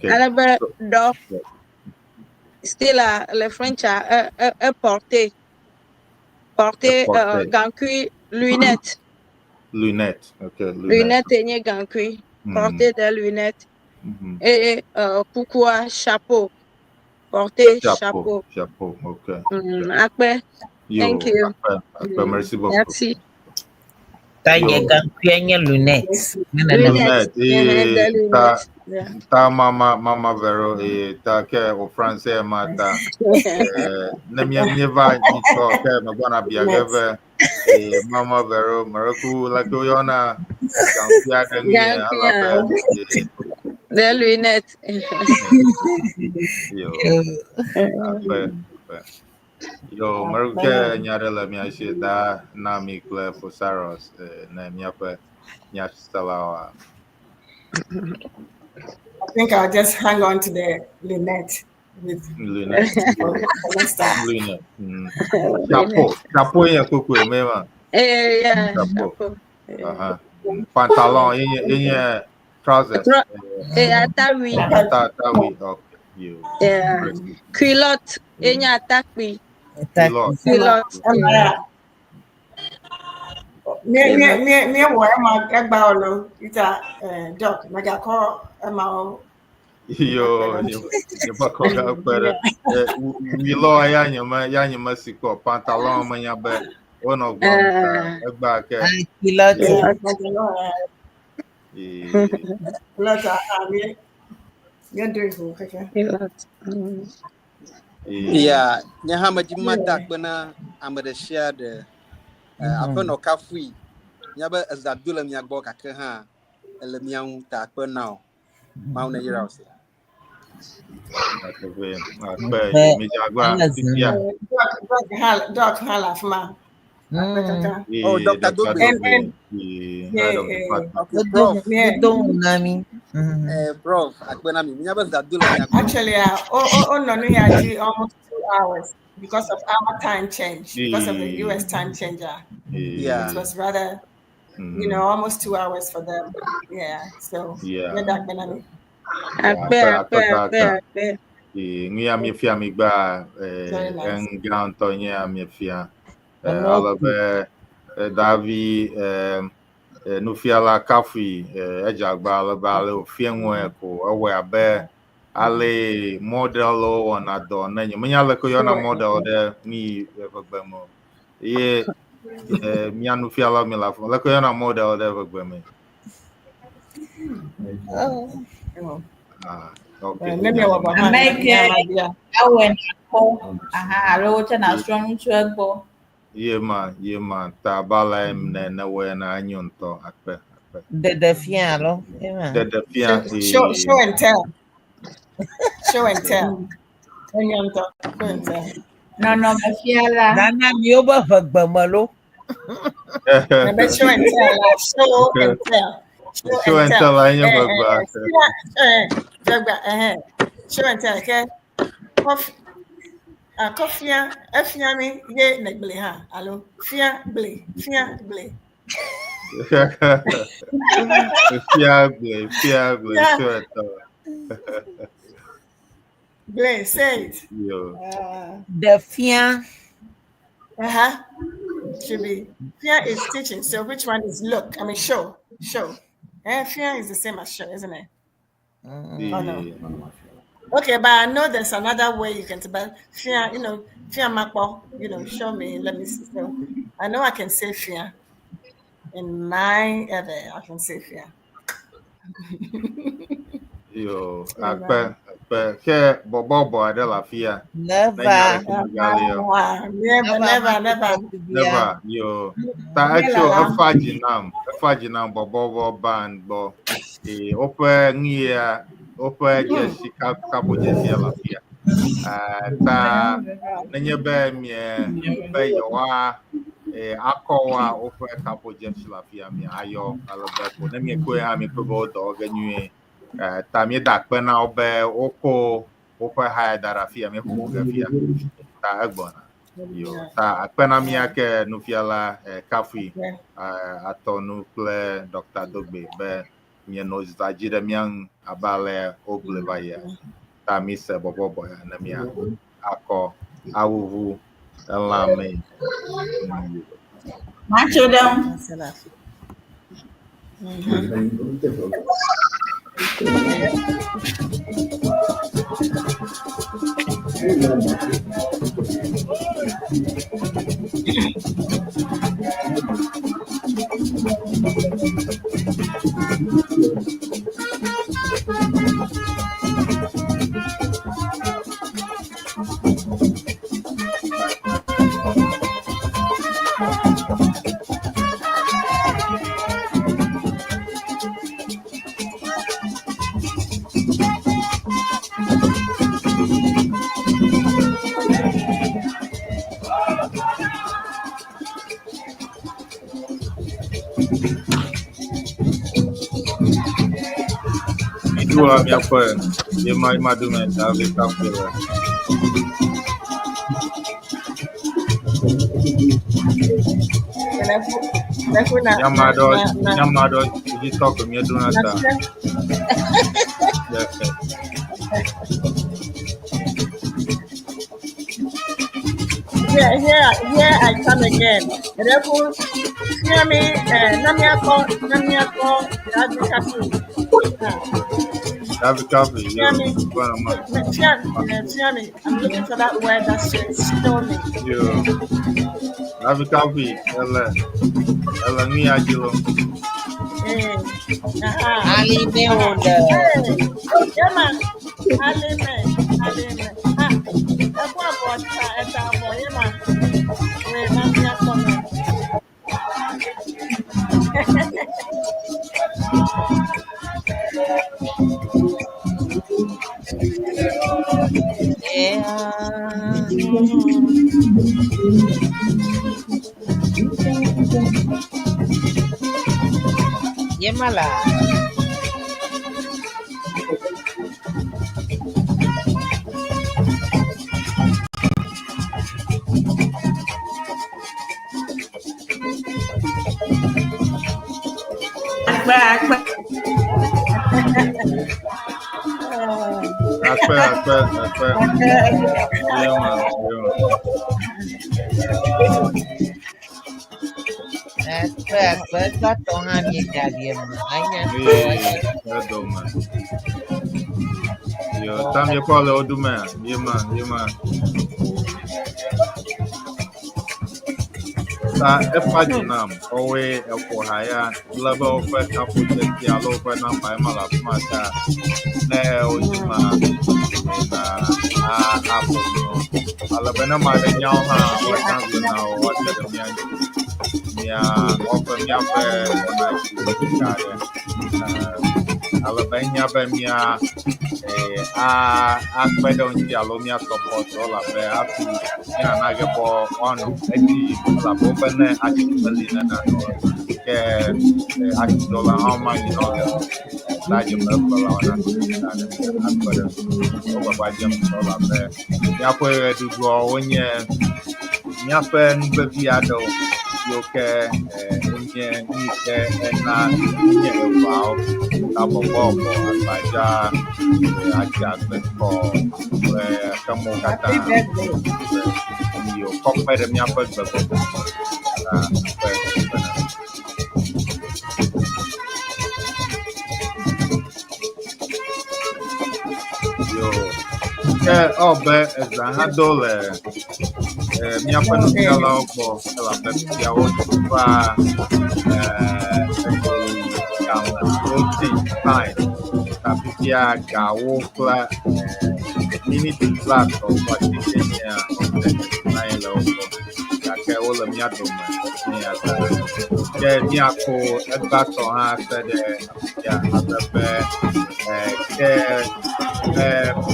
Alebe ɖɔ still le French porter gaŋkui, lunettes. Lunettes enye gaŋkui. Porter des lunettes. Et kukua, chapeau. Porter chapeau. Akpe. Thank you. Merci beaucoup. Merci. Tanya gaŋkui enye lunettes. Ta mama Vero ta ke o français mata ne mi va nito ke me gona biageve mama Vero Maraku la ko yona gaŋkui adeni ala des lunettes. Yo, Maraku nyare la mi ashi da na mi kle Fosaros na miape nyastalawa. I think I'll just hang on to the lunette. with Luna. Celesta. Luna. Chapeau ya kuku mema. Yeah, Chapeau. chapeau. Pantalon in trousers. Atawi. Atawi. Okay. You. Yeah. Culotte. Enya atakwi. Culotte. Near where my Gagbalo, it's a doc, Magako, Amao. Yo, you back up better. We law Yanyama Siko, Pantalon, Manyabe, one of them, back. Yeah, Nyahama Jimata Bana, I'm the share the Apono Kafui, Yaba as that Dulam Yaboka Kaha, Elemian Takper now, Mount Yeros. Doc Halafma. Oh, Dr. Dugbe. Prof, actually, almost 2 hours because of our time change, because of the US time changer. Yeah. It was rather, almost 2 hours for them. Yeah. So, Doc Benami. Mia mi fia mi ba Antonia mi fia alabe Davi no fia la kafi ejagba alaba le fia nwe ko awe abe ale model on ado na nyanya le ko yona model de mi egbemo ye mi anu fia la mi la fo le ko yona model de egbemo okay. Yeah, man. Tabala na we na anyonto akpe. The fialo. Show and tell. Show and tell. Anyonto. Show and tell. No, fiala. Nana mioba fagbamalo. Show and tell. Show and tell. Show and tell. Show and tell. Okay. Coffee, Fiami, ye negle ha. Allo, Fia ble. Ble, say it. The Fia. Should be. Fia is teaching. So which one is look? I mean, show. Fia is the same as show, isn't it? Oh no. Okay, but I know there's another way you can say, but Fia, Fia Makbo, show me, let me see. So I know I can say Fia. In my I can say Fia. Yo, akpe, ke bobo de la Fia. Never. Yo. Ta actual afajinam bobo band bo. Ope ngia opa jesi kapo jesi la Fia. Ta nenye be mi be yowa akowa opa kapo jesi la Fia mi ayo alabeko ne mi ko ha mi ko do ganyu ta mi da pe na obe oko opa ha da Fia mi ko ga Fia ta agbona yo ta akpena mi ake no fiala kafi atonu ple Dr. Dogbe be mi no zajire mian abale ogle baya ta mi se bobo boya na mi ako awuvu elame Macho down. Idua minha fã. Yema Madume David Kapila. Yamado, you talk to me, do not. Here I come again. Therefore, hear me, Namiako, David Kapila. Hear me, I'm looking for that word that says still me. David Kapila, Ella Mia Gilo. Alime onda. Yema, alime. Ekwa bota eta mo yema. We Namiako. Yemala. Akpa tonga mi dia anya. Yo, tam ye kwale odume, yema. Sa efaginam, owe haya, laba ofe kapu teki alo ofe na paimala kumata, ne ojima, na apo no. Alabena made nyao ha, wakangu na wakade miyangi. Mia ofe miyafe, wana kare. Alabenya be mia akpede onji alomia support ola be afi ya na gebo on eti la bobene akipeli na no ke akidola how much you know that you me bala ona akpede o baba jam ola be ya ko edu go onye nya pe nbe biado yo ke onye ni ke na nye wow Tabo Bobo, Aja, kamu kata, yo kok pada menyapa betul. Yo, be zahadole, menyapa nukala opo, kalau berpikir apa, time tapi dia gawo pla mini plat o patikenya na elo ya ke ola miato ni ata ke dia ko edbato ha sede ya abepe ke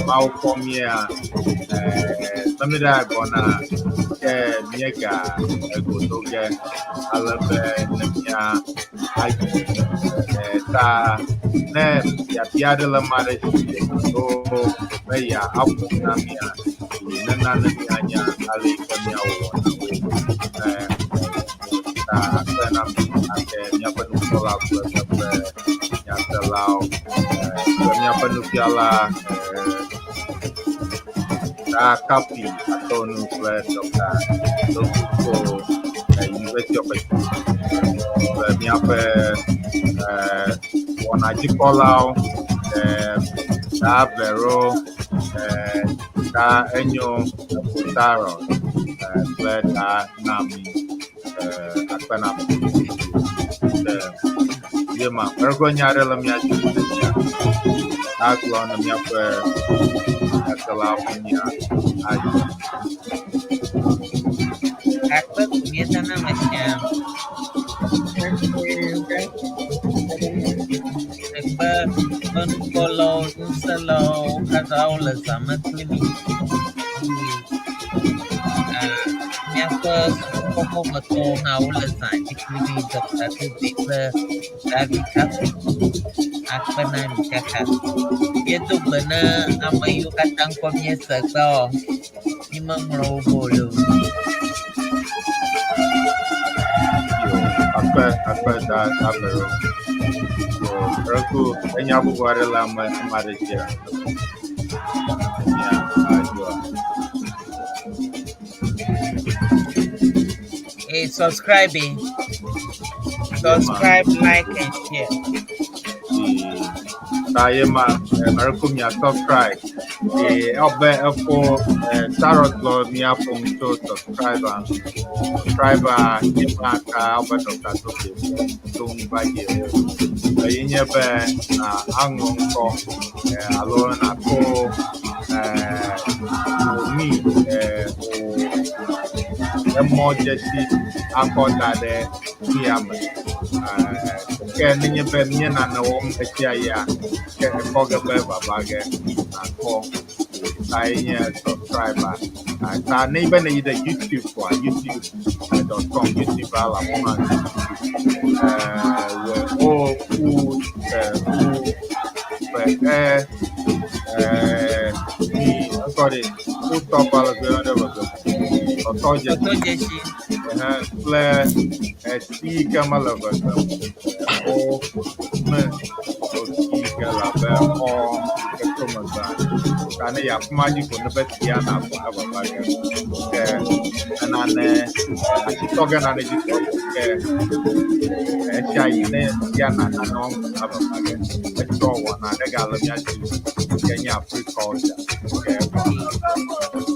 mau komia tamida bona ke miega egodoge alabe nemia aji ta ne ya tiada la mare so ya apu na mia na nya ali kanya o ta na ake nya panu sola ko nya talao nya panu piala ta kapi atau nuklear dokta so University of Wanaji Kolau, Da Vero, Da Enyo, Putaro, Da Nami, Akpana. Yema, Ergonya Relamia, Aklon, Miape, Akalapia, Akpa kumita na macam Akpa kalau selalu kau bersama kami Nyata kau betul kau bersama kami dokter tu bila dari kami akpena michaka. Yedo bena amayu katang komye sakto. Imam robolo. Apa dah sabar. Aku hanya buat lama Malaysia. Ya, ajua. Subscribing. Subscribe, like, and share. Saya aku punya subscribe. Aku tarot lo punya untuk subscribe. Kita apa tu tung bagi. Ini anggung kong. Alon aku ni emergency aku ada diam. Kini ni nana wong kecaya. Kini kau berapa bagai aku. Saya subscriber. Saya ni benar ide YouTube kwa YouTube.com YouTube ala mana. Sorry, top ala berada betul. Otojeshi. Play tiga malam betul. Tiga malam ketumasan. Karena ya pemaji pun dapat dia nak apa bagai. Anane, kita kan ada juga. Saya ini dia nak nong apa bagai. Kita wana ada galamnya kayaknya Afrika saja.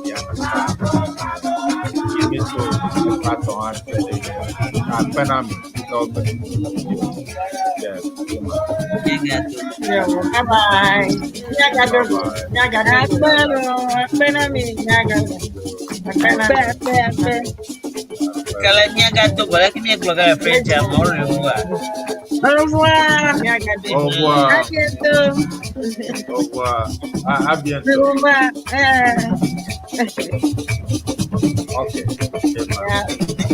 Dia nak. Ini tu patokan apa nama itu? Ya, bye. Nyaga dulu. Apa nama? Kalau nyaga tu boleh kini keluarga French mau rebuat. Au revoir. Nyaga dulu. Au revoir. À bientôt. Au revoir. À bientôt. Au revoir. Okay.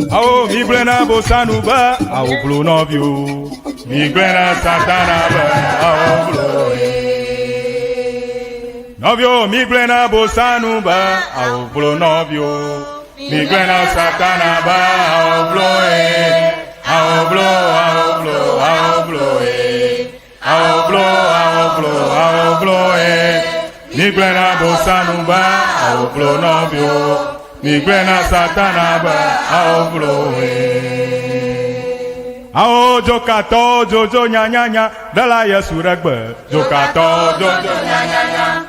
Ao migrena bosanuba, ao blo novio. Migrena satanaba, ao blo. Novio, migrena bosanuba, ao blo novio. Migrena satanaba, ao blo. Ao blo, ao blo, ao blo. Ao blo, ao blo, ao blo. Migrena bosanuba, ao blo novio. Migrena satanaba ao bloe. Ao jokato jojo nya nya nya dala ya suragba. Jokato jojo nya nya nya.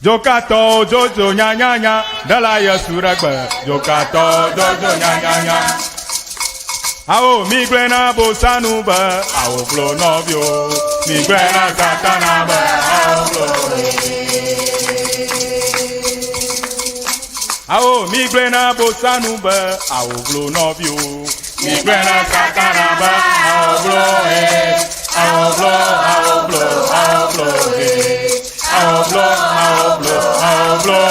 Jokato jojo nya nya nya dala ya suragba. Jokato jojo nya nya nya. Ao migrena bosanuba ao blo novio. Migrena satanaba ao bloe. Ao migrena bosanuba, ao blo novio. Migrena satanaba, ao blo ao blo, ao blo, ao blo ao blo, ao blo, ao blo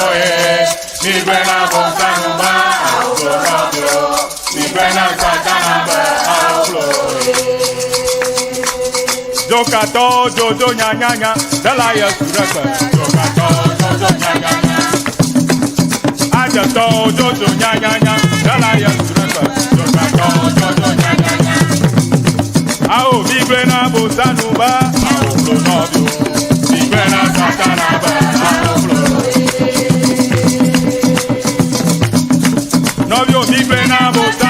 Migrena bosanuba, ao blo novio. Migrena satanaba, ao blo Jokato, jojo nya nya nya, dala ya suraka. Jokato, jojo nya nya nya. Ajato jojo nya nya nya dala ya suraka jojo jojo nya nya nya ao migrena bosanuba ao blo novio migrena satanaba ao blo novio migrena bosanuba